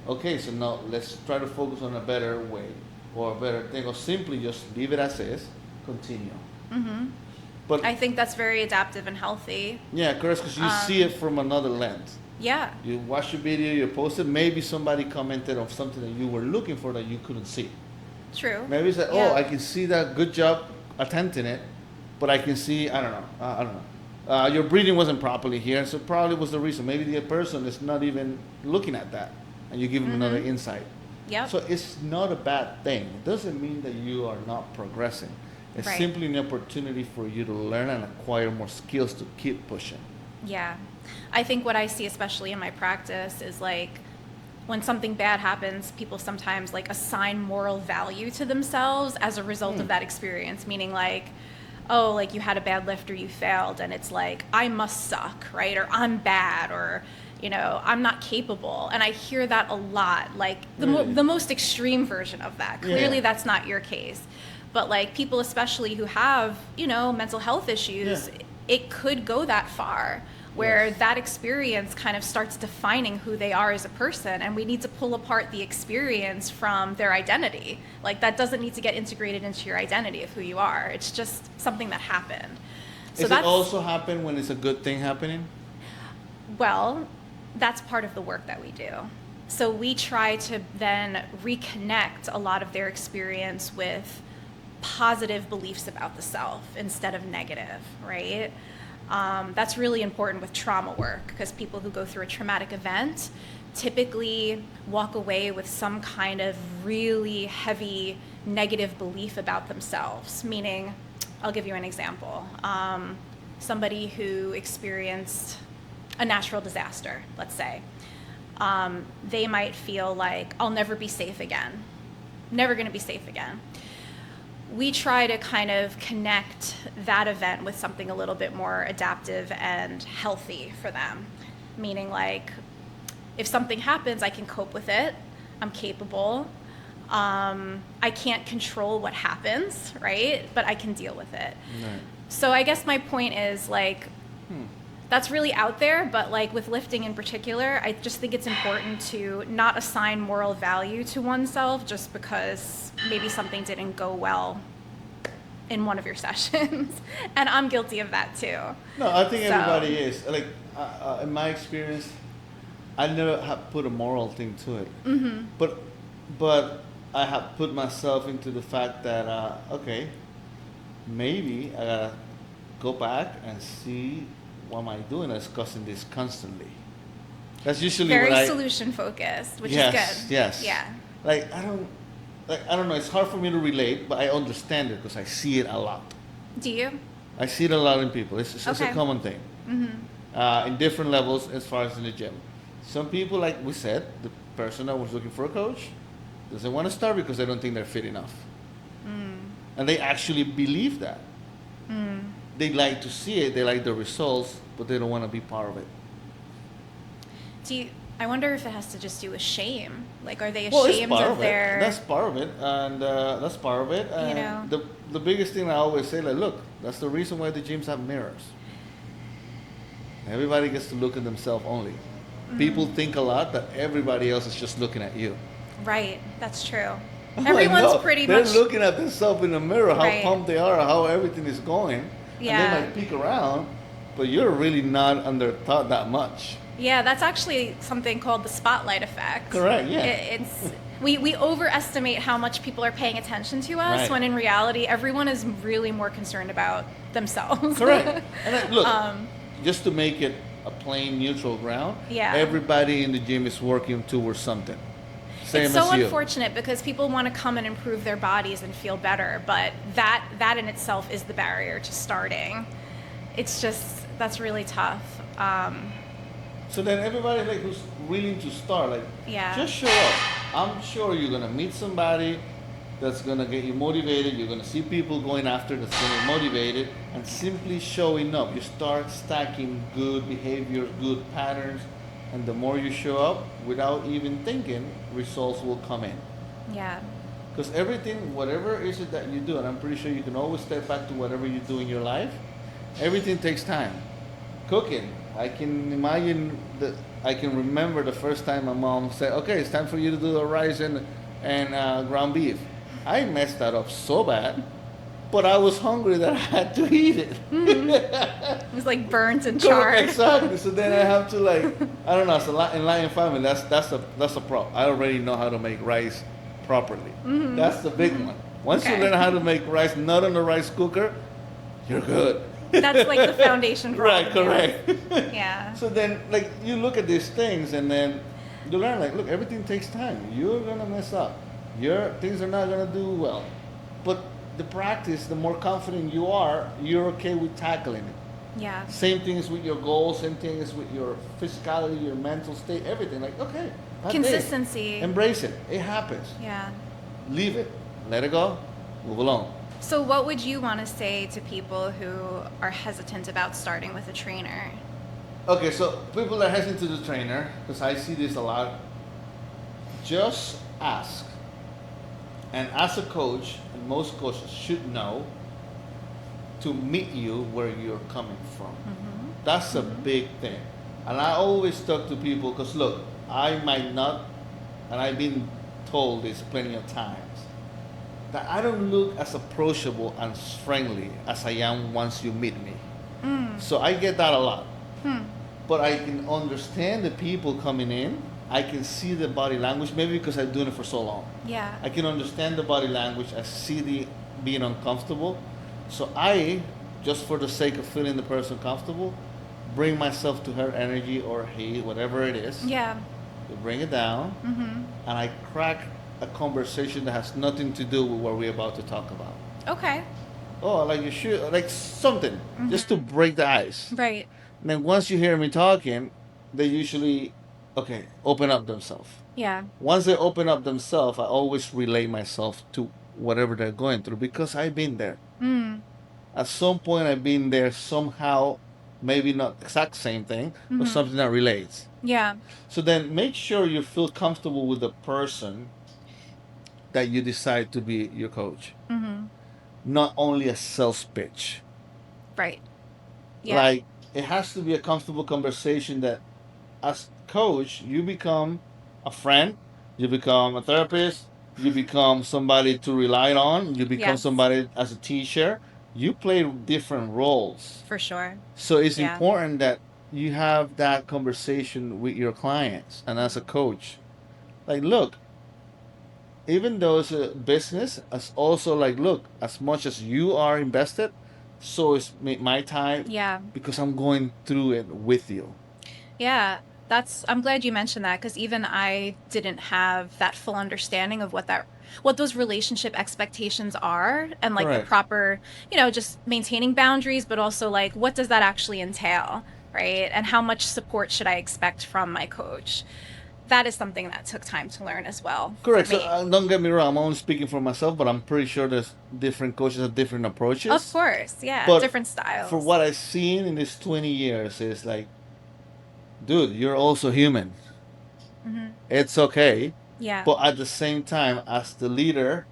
Okay, so now let's try to focus on a better way or a better thing, or simply just leave it as is, continue. Mm-hmm. But I think that's very adaptive and healthy. yeah, correct, because you see it from another lens. Yeah. You watch your video, you post it, maybe somebody commented on something that you were looking for that you couldn't see. True. Maybe it's like, Yeah. oh, I can see that, good job attempting it, but I can see, I don't know. Your breathing wasn't properly here, so probably was the reason. Maybe the person is not even looking at that, and you give them another insight. Yep. So it's not a bad thing. It doesn't mean that you are not progressing. It's Right. simply an opportunity for you to learn and acquire more skills to keep pushing. Yeah. I think what I see, especially in my practice, is like when something bad happens, people sometimes like assign moral value to themselves as a result of that experience, meaning like, oh, like you had a bad lift or you failed, and it's like, I must suck, right? Or I'm bad, or, I'm not capable. And I hear that a lot, like Really? the most extreme version of that. Clearly Yeah. that's not your case. But like people, especially who have, mental health issues, Yeah. it could go that far where Yes. that experience kind of starts defining who they are as a person, and we need to pull apart the experience from their identity. Like that doesn't need to get integrated into your identity of who you are. It's just something that happened. So Does it that's also happen when it's a good thing happening? well, that's part of the work that we do. So we try to then reconnect a lot of their experience with positive beliefs about the self instead of negative, right? That's really important with trauma work because people who go through a traumatic event typically walk away with some kind of really heavy negative belief about themselves. Meaning, I'll give you an example. Somebody who experienced a natural disaster, let's say, they might feel like, I'll never be safe again. Never going to be safe again. We try to kind of connect that event with something a little bit more adaptive and healthy for them. Meaning, like, if something happens, I can cope with it. I'm capable. I can't control what happens, right? But I can deal with it. Right. So I guess my point is, like, that's really out there, but like with lifting in particular, I just think it's important to not assign moral value to oneself just because maybe something didn't go well in one of your sessions. And I'm guilty of that too. No, I think So- everybody is. Like, in my experience, I never have put a moral thing to it. But I have put myself into the fact that, okay, maybe I gotta go back and see what am I doing that's causing this constantly. That's usually Very what I... solution focused, which yes, is good. Yes. Yeah. Like, I don't know, it's hard for me to relate, but I understand it because I see it a lot. Do you? I see it a lot in people. It's Okay. a common thing. In different levels as far as in the gym. Some people, like we said, the person that was looking for a coach doesn't want to start because they don't think they're fit enough. And they actually believe that. They like to see it, they like the results, but they don't want to be part of it. I wonder if it has to just do with shame. Like, are they Well, it's ashamed part of of their... it. That's part of it, and that's part of it. And know. the biggest thing I always say, like, look, that's the reason why the gyms have mirrors. Everybody gets to look at themselves only. People think a lot that everybody else is just looking at you. Right, that's true. I'm like, Everyone's no, pretty they're much... looking at themselves in the mirror, how Right. pumped they are, how everything is going. Yeah. And they might peek around, but you're really not under thought that much. Yeah, that's actually something called the spotlight effect. Correct, yeah. We overestimate how much people are paying attention to us, Right. when in reality, everyone is really more concerned about themselves. Correct. And look, just to make it a plain neutral ground, Yeah. everybody in the gym is working towards something. Same It's so as you. unfortunate because people want to come and improve their bodies and feel better, but that in itself is the barrier to starting. It's just, that's really tough. So then everybody like who's willing to start, like, Yeah. just show up. I'm sure you're gonna meet somebody that's gonna get you motivated. You're gonna see people going after that's gonna be motivated, and simply showing up. You start stacking good behaviors, good patterns, and the more you show up without even thinking, results will come in. Yeah. Because everything, whatever is it that you do, and I'm pretty sure you can always step back to whatever you do in your life, everything takes time. Cooking, I can imagine that I can remember the first time my mom said, okay, it's time for you to do the rice and ground beef. I messed that up so bad, but I was hungry that I had to eat it. It was like burnt and Correct, charred. exactly. So then I have to, like, I don't know. So in Latin family, that's a problem. I already know how to make rice properly. That's the big one. Once you Okay. learn how to make rice, not on the rice cooker, you're good. That's like the foundation for all Right, of it. correct. Yeah. So then, like, you look at these things, and then you learn, like, look, everything takes time. You're gonna mess up. Things are not gonna do well. But the practice, the more confident you are, you're okay with tackling it. Yeah. Same thing is with your goals, same thing is with your physicality, your mental state, everything. Like, okay, bad day. Consistency. Embrace it. It happens. Yeah. Leave it. Let it go. Move along. So what would you want to say to people who are hesitant about starting with a trainer? Okay, so people that are hesitant to the trainer, because I see this a lot, just ask. And as a coach, and most coaches should know, to meet you where you're coming from. That's a big thing. And I always talk to people, because look, I might not, and I've been told this plenty of times, that I don't look as approachable and as friendly as I am once you meet me. So I get that a lot. But I can understand the people coming in. I can see the body language, maybe because I've been doing it for so long. Yeah. I can understand the body language. I see the being uncomfortable. So I just for the sake of feeling the person comfortable, bring myself to her energy or he, whatever it is. Yeah. We bring it down, and I crack a conversation that has nothing to do with what we're about to talk about. Okay. Oh, like you should, like something, just to break the ice. Right. And then once you hear me talking, they usually, okay, open up themselves. Yeah. Once they open up themselves, I always relate myself to whatever they're going through because I've been there. At some point, I've been there somehow, maybe not exact same thing, but something that relates. Yeah. So then make sure you feel comfortable with the person that you decide to be your coach. Not only a sales pitch. Right. Yeah. Like, it has to be a comfortable conversation that as coach, you become a friend, you become a therapist, you become somebody to rely on, you become Yes. somebody as a teacher. You play different roles. For sure. So it's Yeah. important that you have that conversation with your clients and as a coach. Like, look, even though it's a business, it's also like, look, as much as you are invested, so is my time. Yeah. Because I'm going through it with you. Yeah. I'm glad you mentioned that because even I didn't have that full understanding of what those relationship expectations are and like the Correct. proper, just maintaining boundaries, but also like what does that actually entail, right? And how much support should I expect from my coach? That is something that took time to learn as well. Correct. So don't get me wrong. I'm only speaking for myself, but I'm pretty sure there's different coaches have different approaches. Of course, yeah, But different styles. for what I've seen in these 20 years, is like, dude, you're also human. It's okay. Yeah. But at the same time, as the leader,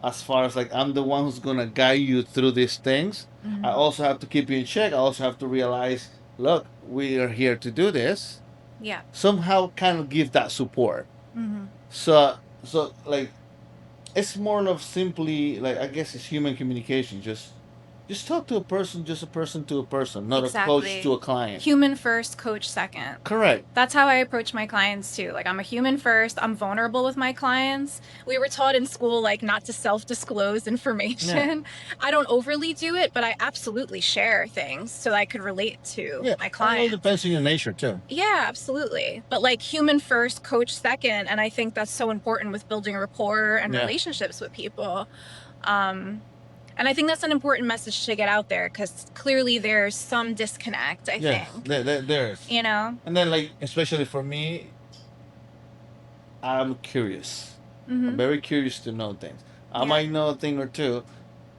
as far as like I'm the one who's gonna guide you through these things, I also have to keep you in check. I also have to realize, look, we are here to do this. Yeah. Somehow kind of give that support. So like it's more of simply like I guess it's human communication. Just talk to a person, just a person to a person, not a coach to a client. Human first, coach second. Correct. That's how I approach my clients too. Like I'm a human first. I'm vulnerable with my clients. We were taught in school like not to self-disclose information. I don't overly do it, but I absolutely share things so that I could relate to my clients. It depends on your nature too. Yeah, absolutely. But like human first, coach second, and I think that's so important with building rapport and relationships with people. And I think that's an important message to get out there because clearly there's some disconnect, I think. There is. And then like, especially for me, I'm curious. I'm very curious to know things. I might know a thing or two.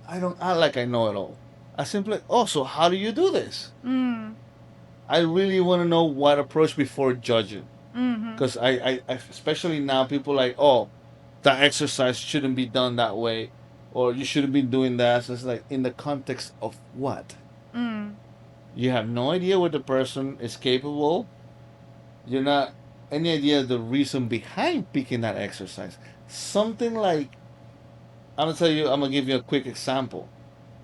I don't act like I know it all. I simply, so how do you do this? I really want to know what approach before judging. Because I, especially now, people like, that exercise shouldn't be done that way. Or you shouldn't be doing that. So it's like, in the context of what? You have no idea what the person is capable. You're not any idea the reason behind picking that exercise. Something like, I'm gonna give you a quick example.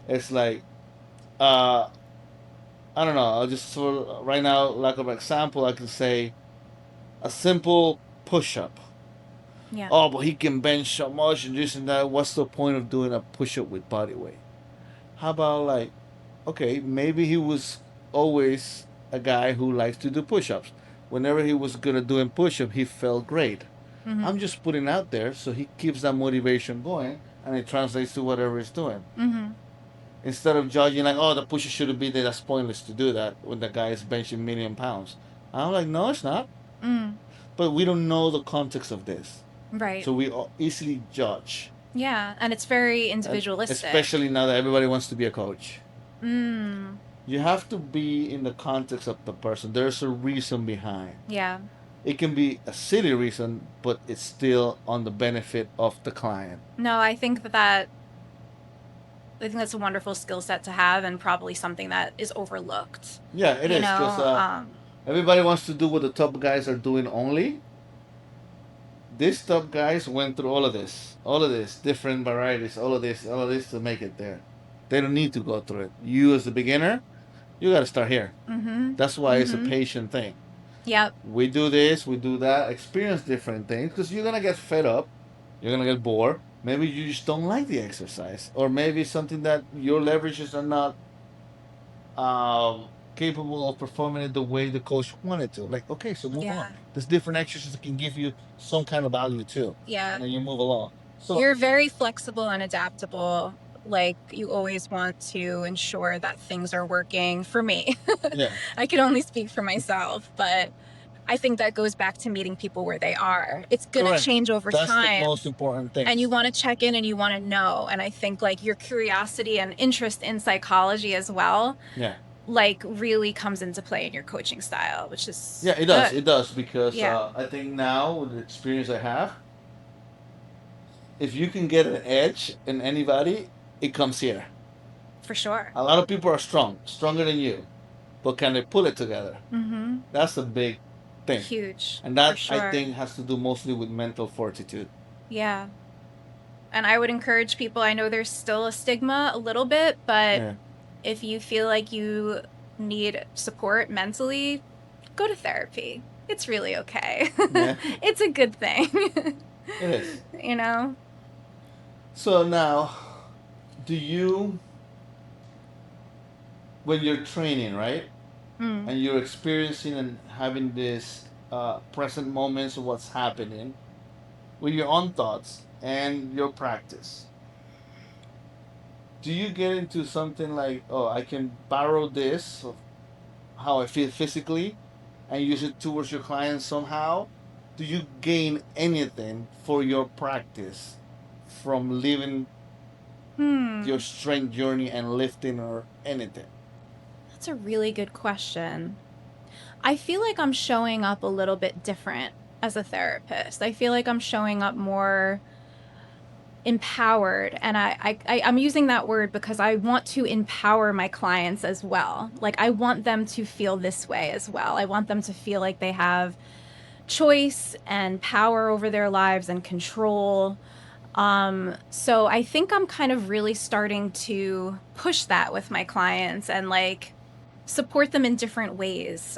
It's like, I don't know. I'll just right now, like an example, I can say a simple push-up. Yeah. But he can bench so much and this and that. What's the point of doing a push-up with body weight? How about like, okay, maybe he was always a guy who likes to do push-ups. Whenever he was gonna doing push-up, he felt great. I'm just putting out there so he keeps that motivation going and it translates to whatever he's doing. Instead of judging like, the push-up shouldn't be there, that's pointless to do that when the guy is benching million pounds. I'm like, no, it's not. But we don't know the context of this. Right. So we easily judge. Yeah, and it's very individualistic. Especially now that everybody wants to be a coach. You have to be in the context of the person. There's a reason behind. Yeah. It can be a silly reason, but it's still on the benefit of the client. No, I think that's a wonderful skill set to have and probably something that is overlooked. Yeah, it is. Because everybody wants to do what the top guys are doing only. These top guys went through all of this, different varieties, all of this to make it there. They don't need to go through it. You as a beginner, you got to start here. That's why it's a patient thing. Yep. We do this, we do that, experience different things because you're going to get fed up. You're going to get bored. Maybe you just don't like the exercise. Or maybe something that your leverages are not capable of performing it the way the coach wanted to. Like, okay, so move on. Yeah. There's different exercises that can give you some kind of value too, Yeah. and then you move along. So You're very flexible and adaptable. Like, you always want to ensure that things are working for me. yeah, I can only speak for myself, but I think that goes back to meeting people where they are. It's going to correct. change over That's the time. most important thing. And you want to check in and you want to know. And I think like your curiosity and interest in psychology as well, Yeah. like really comes into play in your coaching style, which is Yeah, it does. good. It does because Yeah, I think now with the experience I have, if you can get an edge in anybody, it comes here. for sure. A lot of people are strong, stronger than you, but can they pull it together? Mm-hmm. That's the big thing, Huge, and for that I sure. think has to do mostly with mental fortitude. Yeah. And I would encourage people, I know there's still a stigma a little bit, but Yeah, if you feel like you need support mentally, go to therapy. It's really okay. yeah, It's a good thing. it is. You know? So now, do you, when you're training, right, Mm. and you're experiencing and having this present moments of what's happening with your own thoughts and your practice, do you get into something like, oh, I can borrow this of how I feel physically and use it towards your clients somehow? Do you gain anything for your practice from living your Hmm. strength journey and lifting or anything? That's a really good question. I feel like I'm showing up a little bit different as a therapist. I feel like I'm showing up more empowered, and I'm using that word because I want to empower my clients as well. Like, I want them to feel this way as well. I want them to feel like they have choice and power over their lives and control. So I think I'm kind of really starting to push that with my clients and like support them in different ways.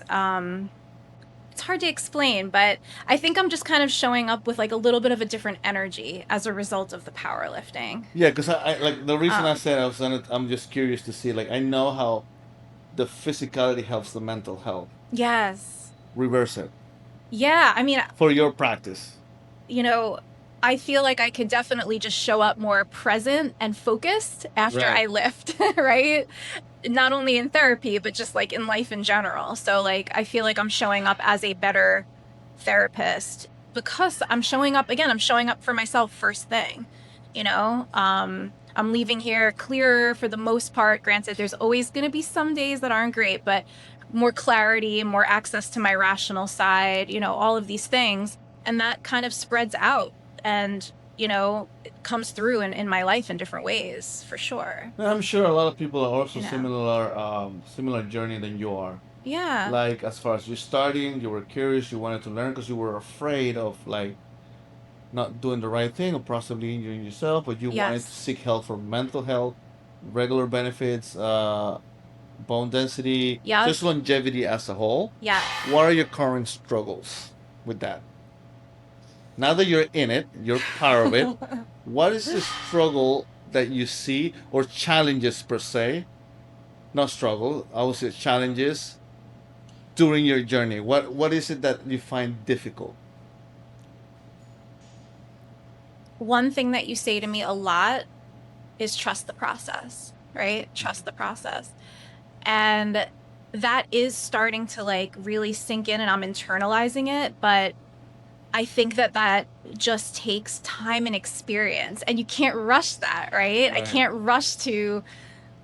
It's hard to explain, but I think I'm just kind of showing up with like a little bit of a different energy as a result of the powerlifting. Yeah, because I like the reason I Um, said I was on it, I'm just curious to see. Like, I know how the physicality helps the mental health. yes. Reverse it Yeah. I mean, for your practice. you know, I feel like I could definitely just show up more present and focused after Right. I lift, right? Not only in therapy, but just like in life in general. So, like, I feel like I'm showing up as a better therapist because I'm showing up again, I'm showing up for myself first thing, you know? I'm leaving here clearer for the most part. Granted, there's always going to be some days that aren't great, but more clarity, more access to my rational side, all of these things. And that kind of spreads out and, it comes through in my life in different ways, for sure. And I'm sure a lot of people are also You know? similar journey than you are. Yeah. Like as far as you studying, you were curious, you wanted to learn because you were afraid of like not doing the right thing or possibly injuring yourself, but you wanted to Yes. seek help for mental health, regular benefits, bone density, Yep. just longevity as a whole. Yeah. What are your current struggles with that? Now that you're in it, you're part of it. What is the struggle that you see, or challenges per se? Not struggle, I would say challenges during your journey. What is it that you find difficult? One thing that you say to me a lot is trust the process, right? Trust the process. And that is starting to like really sink in and I'm internalizing it, but I think that just takes time and experience and you can't rush that, right? I Right. can't rush to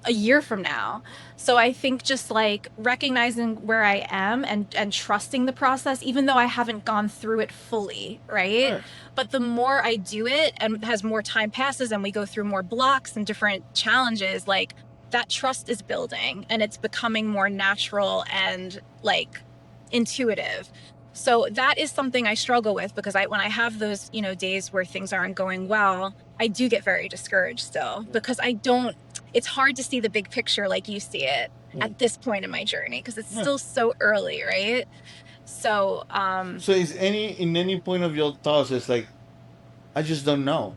a year from now. So I think just like recognizing where I am and trusting the process, even though I haven't gone through it fully, right? Right. But the more I do it and as more time passes and we go through more blocks and different challenges, like that trust is building and it's becoming more natural and like intuitive. So that is something I struggle with because when I have those, days where things aren't going well, I do get very discouraged still because it's hard to see the big picture like you see it at this point in my journey because it's Yeah. still so early, right? So, So is any in any point of your thoughts it's like I just don't know.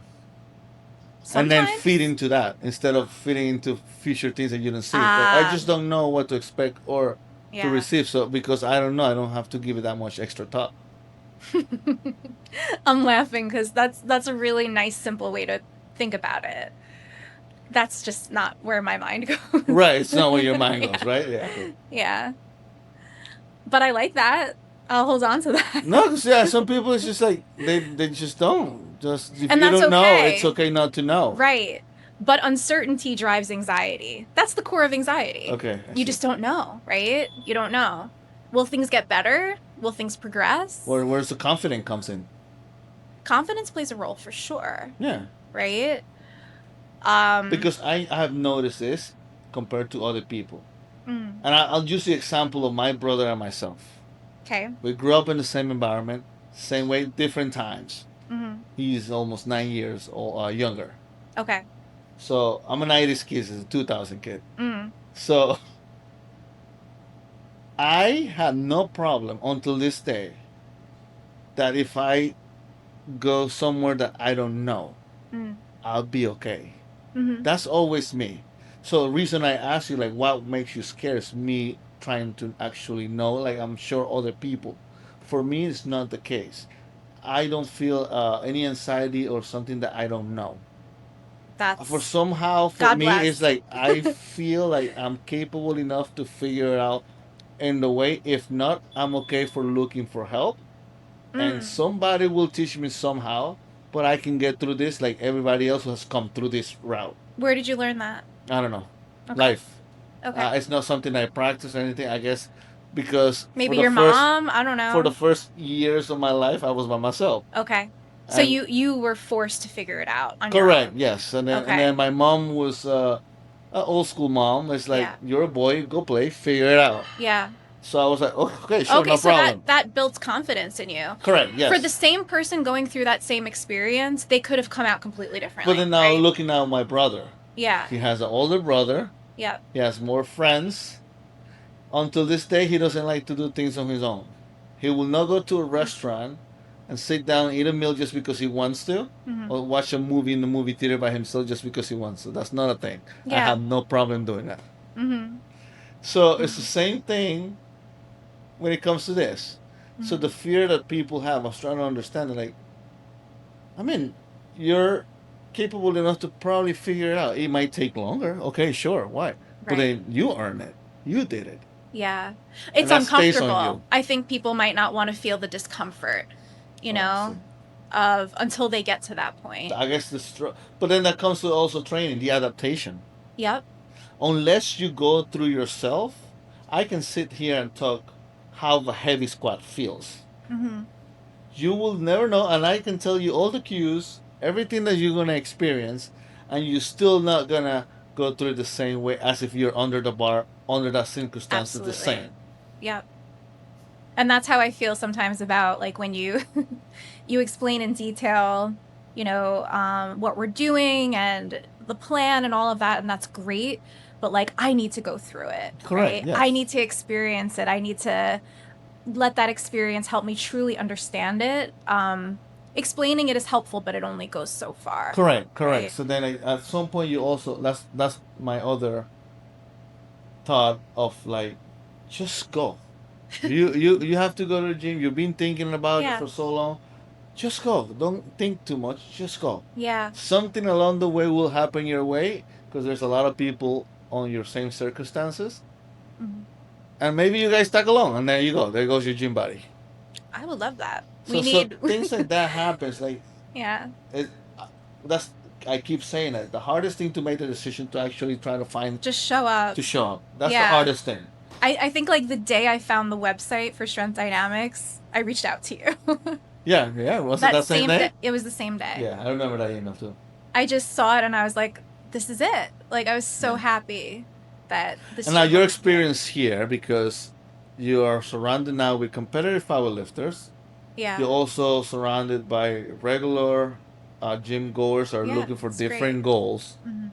and then feed Sometimes. into that instead of feeding into future things that you don't see. I Ah, just don't know what to expect or to yeah. receive. So because I don't know, I don't have to give it that much extra thought. I'm laughing because that's a really nice, simple way to think about it. That's just not where my mind goes. Right, it's not where your mind goes, Yeah. right? Yeah. Okay. Yeah. But I like that. I'll hold on to No, that. 'cause, yeah, some people it's just like they just don't. Just if And you that's don't know, it's okay. okay not to know. Right. But uncertainty drives anxiety. That's the core of anxiety. Okay, I You see. just don't know, right? You don't know. Will things get better? Will things progress? Where's the confidence comes in? Confidence plays a role for sure, Yeah, right? Um, because I have noticed this compared to other people, mm, and I'll use the example of my brother and myself. okay. We grew up in the same environment, same way, different times. Mm-hmm. He's almost 9 years younger. Okay. So I'm an 80s kid, he's a 2000 kid. Mm, So I had no problem until this day that if I go somewhere that I don't know, mm, I'll be okay. mm-hmm. That's always me. So the reason I ask you like what makes you scared is me trying to actually know. Like I'm sure other people. For me, it's not the case. I don't feel any anxiety or something that I don't know. For That's somehow for God me it's bless. like I feel like I'm capable enough to figure it out in the way. If not, I'm okay for looking for help, and Mm. somebody will teach me somehow. But I can get through this like everybody else who has come through this route. Where did you learn that? I don't know. Okay. Life. Okay. It's not something I practice or anything. I guess because Maybe your mom? I don't for the know. first years of my life, I was by myself. Okay. So And you were forced to figure it out on your correct, own. yes. And then Okay. my mom was an old school mom. It's like Yeah. you're a boy, go play, figure it out. Yeah. So I was like, oh, okay, sure, Okay, no so problem. that builds confidence in you. Correct, For the yes. same person going through that same experience, they could have come out completely But differently, then now right? looking at my brother, Yeah. he has an older brother. Yep. He has more friends. Until this day, he doesn't like to do things on his own. He will not go to a restaurant and sit down and eat a meal just because he wants to, Mm-hmm. or watch a movie in the movie theater by himself just because he wants to. That's not a thing. I Yeah. have no problem doing that. Mm-hmm. So it's the Mm-hmm. same thing when it comes to this. So Mm-hmm. the fear that people have, I was trying to understand it. Like, I mean, you're capable enough to probably figure it out. It might take longer. Okay, sure. Why? But Right. then you earn it. You did it, Yeah. and It's that stays on you. uncomfortable. I think people might not want to feel the discomfort, you Oh, see. know, of until they get to that point. I guess but then that comes to also training, the adaptation. Yep. Unless you go through yourself, I can sit here and talk how the heavy squat feels. Mm-hmm. You will never know, and I can tell you all the cues, everything that you're gonna experience, and you're still not gonna go through it the same way as if you're under the bar, under that circumstances the Absolutely. same. Yep. And that's how I feel sometimes about like when you you explain in detail, what we're doing and the plan and all of that, and that's great. But like I need to go through it, Correct. right? I Yes. need to experience it. I need to let that experience help me truly understand it. Explaining it is helpful, but it only goes so far, Correct. Correct. right? So then, at some point, you also that's my other thought of like, just go. You have to go to the gym. You've been thinking about it Yeah. for so long. Just go. Don't think too much. Just go. Yeah. Something along the way will happen your way because there's a lot of people on your same circumstances, Mhm. and maybe you guys tag along, and there you go. There goes your gym buddy. I would love that. So We so need things like that happens. Like yeah. it, that's I keep saying it. The hardest thing to make the decision to actually try to find Just show up. to show up. That's the Yeah. hardest thing. I think like the day I found the website for Strength Dynamics, I reached out to you. Yeah, yeah. Was it That that same same day, day? it was the same day. Yeah, I remember that email too. I just saw it and I was like, this is it. Like I was so Yeah. happy that this And now year your helped me. experience here, because you are surrounded now with competitive powerlifters. Yeah. You're also surrounded by regular gym goers who are Yeah, looking for it's great. different goals. Hmm.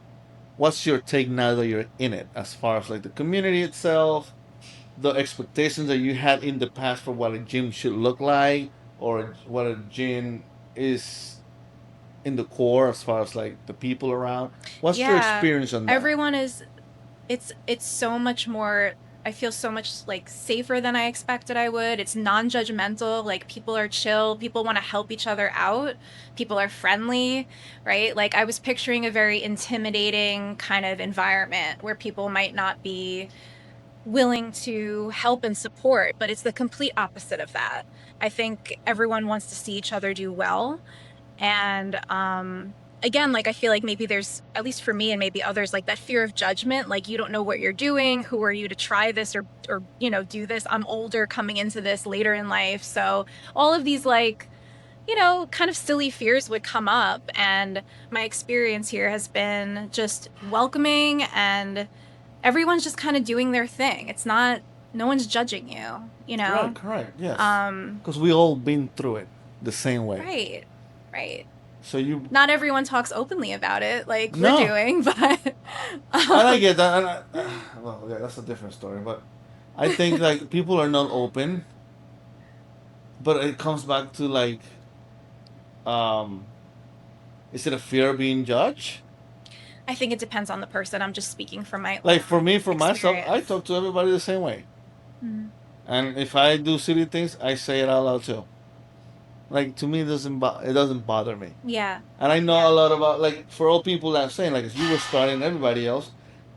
What's your take now that you're in it, as far as like the community itself, the expectations that you had in the past for what a gym should look like, or what a gym is in the core as far as like the people around? What's your Yeah. experience on that? Everyone is it's so much more. I feel so much like safer than I expected I would. It's non-judgmental. Like people are chill. People want to help each other out. People are friendly, right? Like I was picturing a very intimidating kind of environment where people might not be willing to help and support, but it's the complete opposite of that. I think everyone wants to see each other do well. And again, like I feel like maybe there's, at least for me and maybe others, like that fear of judgment, like you don't know what you're doing, who are you to try this or do this. I'm older coming into this later in life. So all of these like, kind of silly fears would come up, and my experience here has been just welcoming, and everyone's just kind of doing their thing. It's not, no one's judging you, you Right, know? correct, yes. Um, Because we all been through it the same way. right, right. So you Not everyone talks openly about it like we're no, doing, but and I um, get that. And well, yeah, that's a different story. But I think like people are not open, but it comes back to like, um, is it a fear of being judged? I think it depends on the person. I'm just speaking from my Like for own me, for myself, I experience. talk to everybody the same way. Mm. And if I do silly things, I say it out loud too. Like to me, it doesn't bother me. Yeah, And I know yeah, a lot about like for all people that are saying like as you were starting everybody else,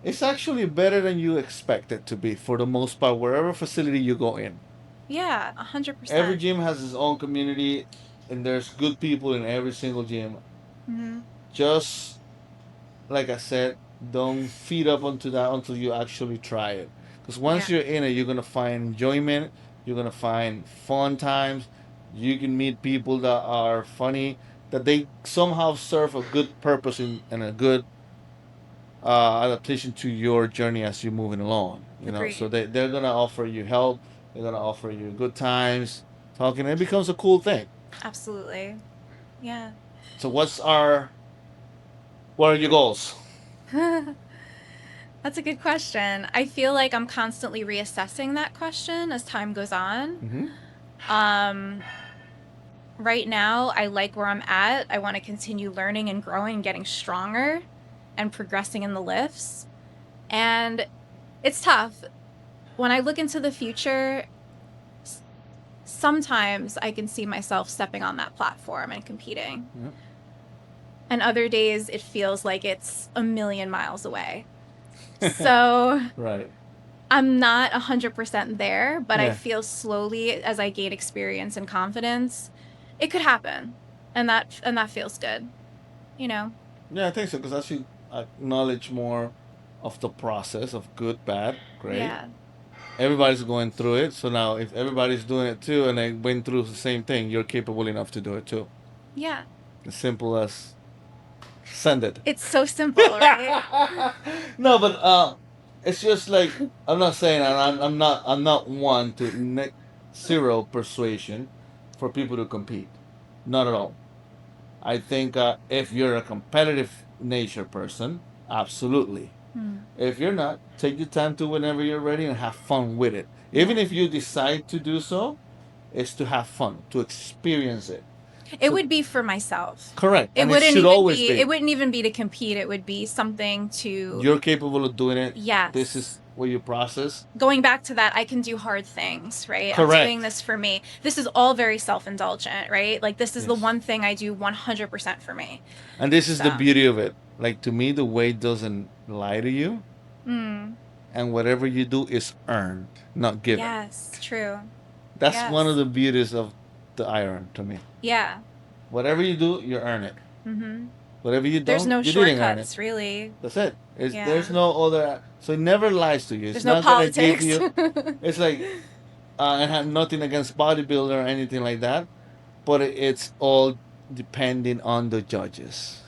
it's actually better than you expect it to be for the most part wherever facility you go in. yeah, Every 100%. gym has its own community, and there's good people in every single gym. Mm-hmm. Just like I said, don't feed up onto that until you actually try it. Because once Yeah, you're in it, you're gonna find enjoyment. You're gonna find fun times. You can meet people that are funny, that they somehow serve a good purpose and a good adaptation to your journey as you're moving along. So agreed. they're gonna offer you help. They're gonna offer you good times, talking. It becomes a cool thing. Absolutely. Yeah. So what are your goals? That's a good question. I feel like I'm constantly reassessing that question as time goes on. Mm-hmm. Um, right now, I like where I'm at. I want to continue learning and growing and getting stronger and progressing in the lifts. And it's tough. When I look into the future, sometimes I can see myself stepping on that platform and competing. Yep. And other days, it feels like it's a million miles away. So Right. I'm not 100% there, but I Yeah. feel slowly as I gain experience and confidence, it could happen. And that feels good, you know. Yeah, I think so because as you acknowledge more of the process of good, bad, great. Yeah. Everybody's going through it. So now, if everybody's doing it too, and they went through the same thing, you're capable enough to do it too. Yeah. As simple as send it. It's so simple, right? No, but it's just like I'm not saying, and I'm not one to zero persuasion for people to compete. Not at all. I think if you're a competitive nature person, absolutely. Hmm. If you're not, take your time to whenever you're ready and have fun with it. Even Yeah. if you decide to do so, it's to have fun, to experience it. It So would be for myself. correct, It and it wouldn't should even always be be. it wouldn't even be to compete. It would be something to, You're capable of doing it. This yes. is what you process. Going back to that, I can do hard things, right? I'm doing Correct. this for me. This is all very self-indulgent, right? Like this is the Yes. one thing I do 100% for me. And this is the So, beauty of it. Like to me, the weight doesn't lie to you, mm, and whatever you do is earned, not given. yes, true. That's one of Yes. the beauties of the iron to me. Yeah. Whatever you do, you earn it. Mm-hmm. Whatever you There's don't, no you didn't earn it. shortcuts, really. That's it. There's Yeah. no other. So it never lies to you. It's There's no not gonna give politics. you. It's like I have nothing against bodybuilder or anything like that, but it's all depending on the judges,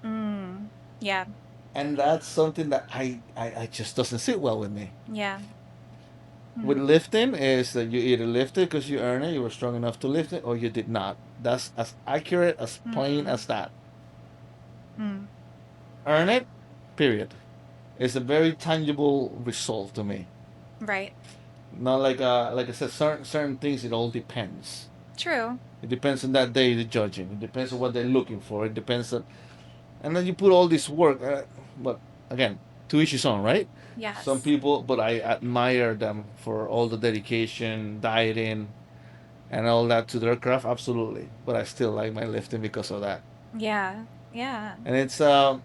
Mm. Yeah. and that's something that I just doesn't sit well with me. Yeah. With Mm. lifting is that you either lifted because you earned it, you were strong enough to lift it, or you did not. That's as accurate as plain Mm. as that. Mm. Earn it, period. It's a very tangible result to me. Right. Not like I said, certain things it all depends. True. It depends on that day, the judging. It depends on what they're looking for. It depends on, and then you put all this work. But again, to each his own, right? Some Yes. people, but I admire them for all the dedication, dieting, and all that to their craft. Absolutely, but I still like my lifting because of that. Yeah. Yeah. And it's and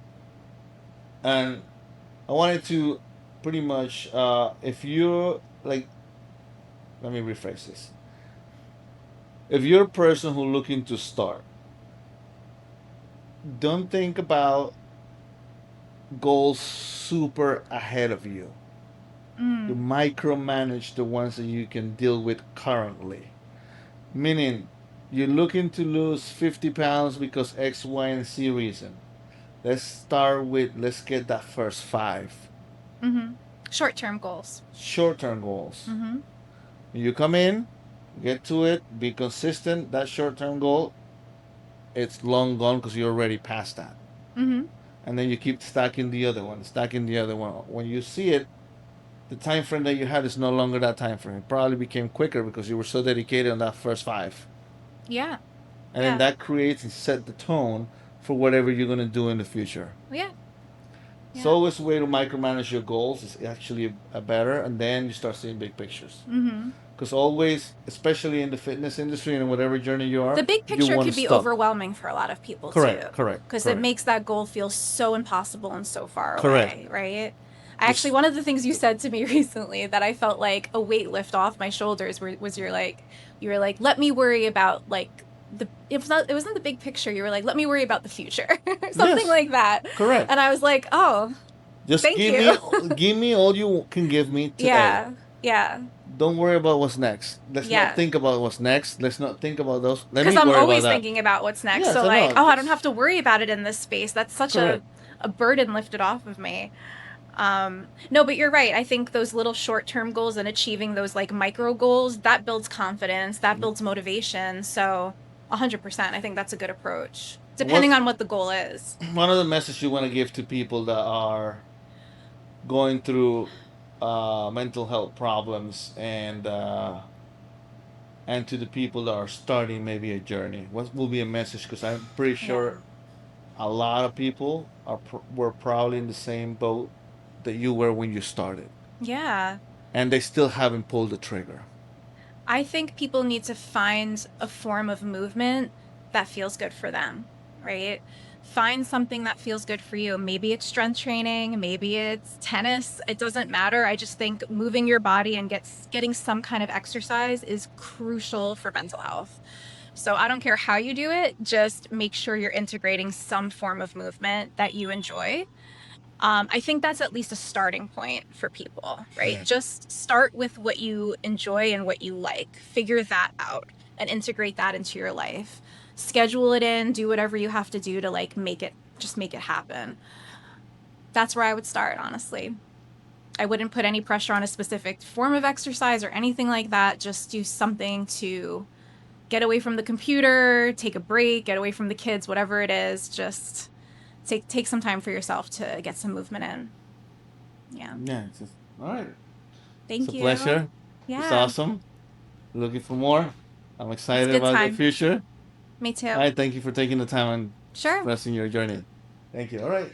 I wanted to pretty much if you're like, let me rephrase this. If you're a person who's looking to start, don't think about goals super ahead of you. You Mm. micromanage the ones that you can deal with currently. Meaning, you're looking to lose 50 pounds because X, Y, and Z reason. Let's start with, let's get that first five. Mm-hmm. Short-term goals. Short term goals. Mm-hmm. You come in, get to it, be consistent. That short term goal, it's long gone because you're already past that. Mm-hmm. And then you keep stacking the other one, stacking the other one. When you see it, the time frame that you had is no longer that time frame. It probably became quicker because you were so dedicated on that first five. Yeah. And then Yeah. that creates and set the tone for whatever you're going to do in the future. Yeah. It's Yeah. always a way to micromanage your goals. It's actually a better, and then you start seeing big pictures. Mm-hmm. Because always, especially in the fitness industry and whatever journey you are, The big you picture want to could be stop. overwhelming for a lot of people too, Correct, correct, because it correct, makes that goal feel so impossible and so far correct. away, right? I actually, Just one of the things you said to me recently that I felt like a weight lift off my shoulders was you were like, let me worry about like it wasn't the big picture. You were like, let me worry about the future, something yes, like that. correct. And I was like, oh, Just thank you. give me all you can give me today. Yeah, yeah, Don't worry about what's next. Let's not yeah. think about what's next. Let's not think about those. Let Because me I'm worry about always that. thinking about what's next. Yes, So I like, know. oh, I don't Just have to worry about it in this space. That's such correct. a burden lifted off of me. No, but you're right. I think those little short-term goals and achieving those like micro goals, that builds confidence, that builds motivation. So 100%, I think that's a good approach, What's depending on what the goal is. one of the messages you want to give to people that are going through mental health problems and to the people that are starting maybe a journey? What will be a message? Because I'm pretty Yeah. sure a lot of people were probably in the same boat that you were when you started, Yeah. and they still haven't pulled the trigger. I think people need to find a form of movement that feels good for them, right? Find something that feels good for you. Maybe it's strength training, maybe it's tennis. It doesn't matter. I just think moving your body and getting some kind of exercise is crucial for mental health. So I don't care how you do it, just make sure you're integrating some form of movement that you enjoy. I think that's at least a starting point for people, right? Yeah. Just start with what you enjoy and what you like. Figure that out and integrate that into your life. Schedule it in, do whatever you have to do to like just make it happen. That's where I would start, honestly. I wouldn't put any pressure on a specific form of exercise or anything like that. Just do something to get away from the computer, take a break, get away from the kids, whatever it is. Just take some time for yourself to get some movement in. Yeah. Yeah. All right. It's a Thank you. pleasure. It's Yeah. awesome. Looking for more. I'm It's a excited good about the time. future. Me All too. right. Thank you for taking the time and Sure. expressing your journey. Thank you. All right.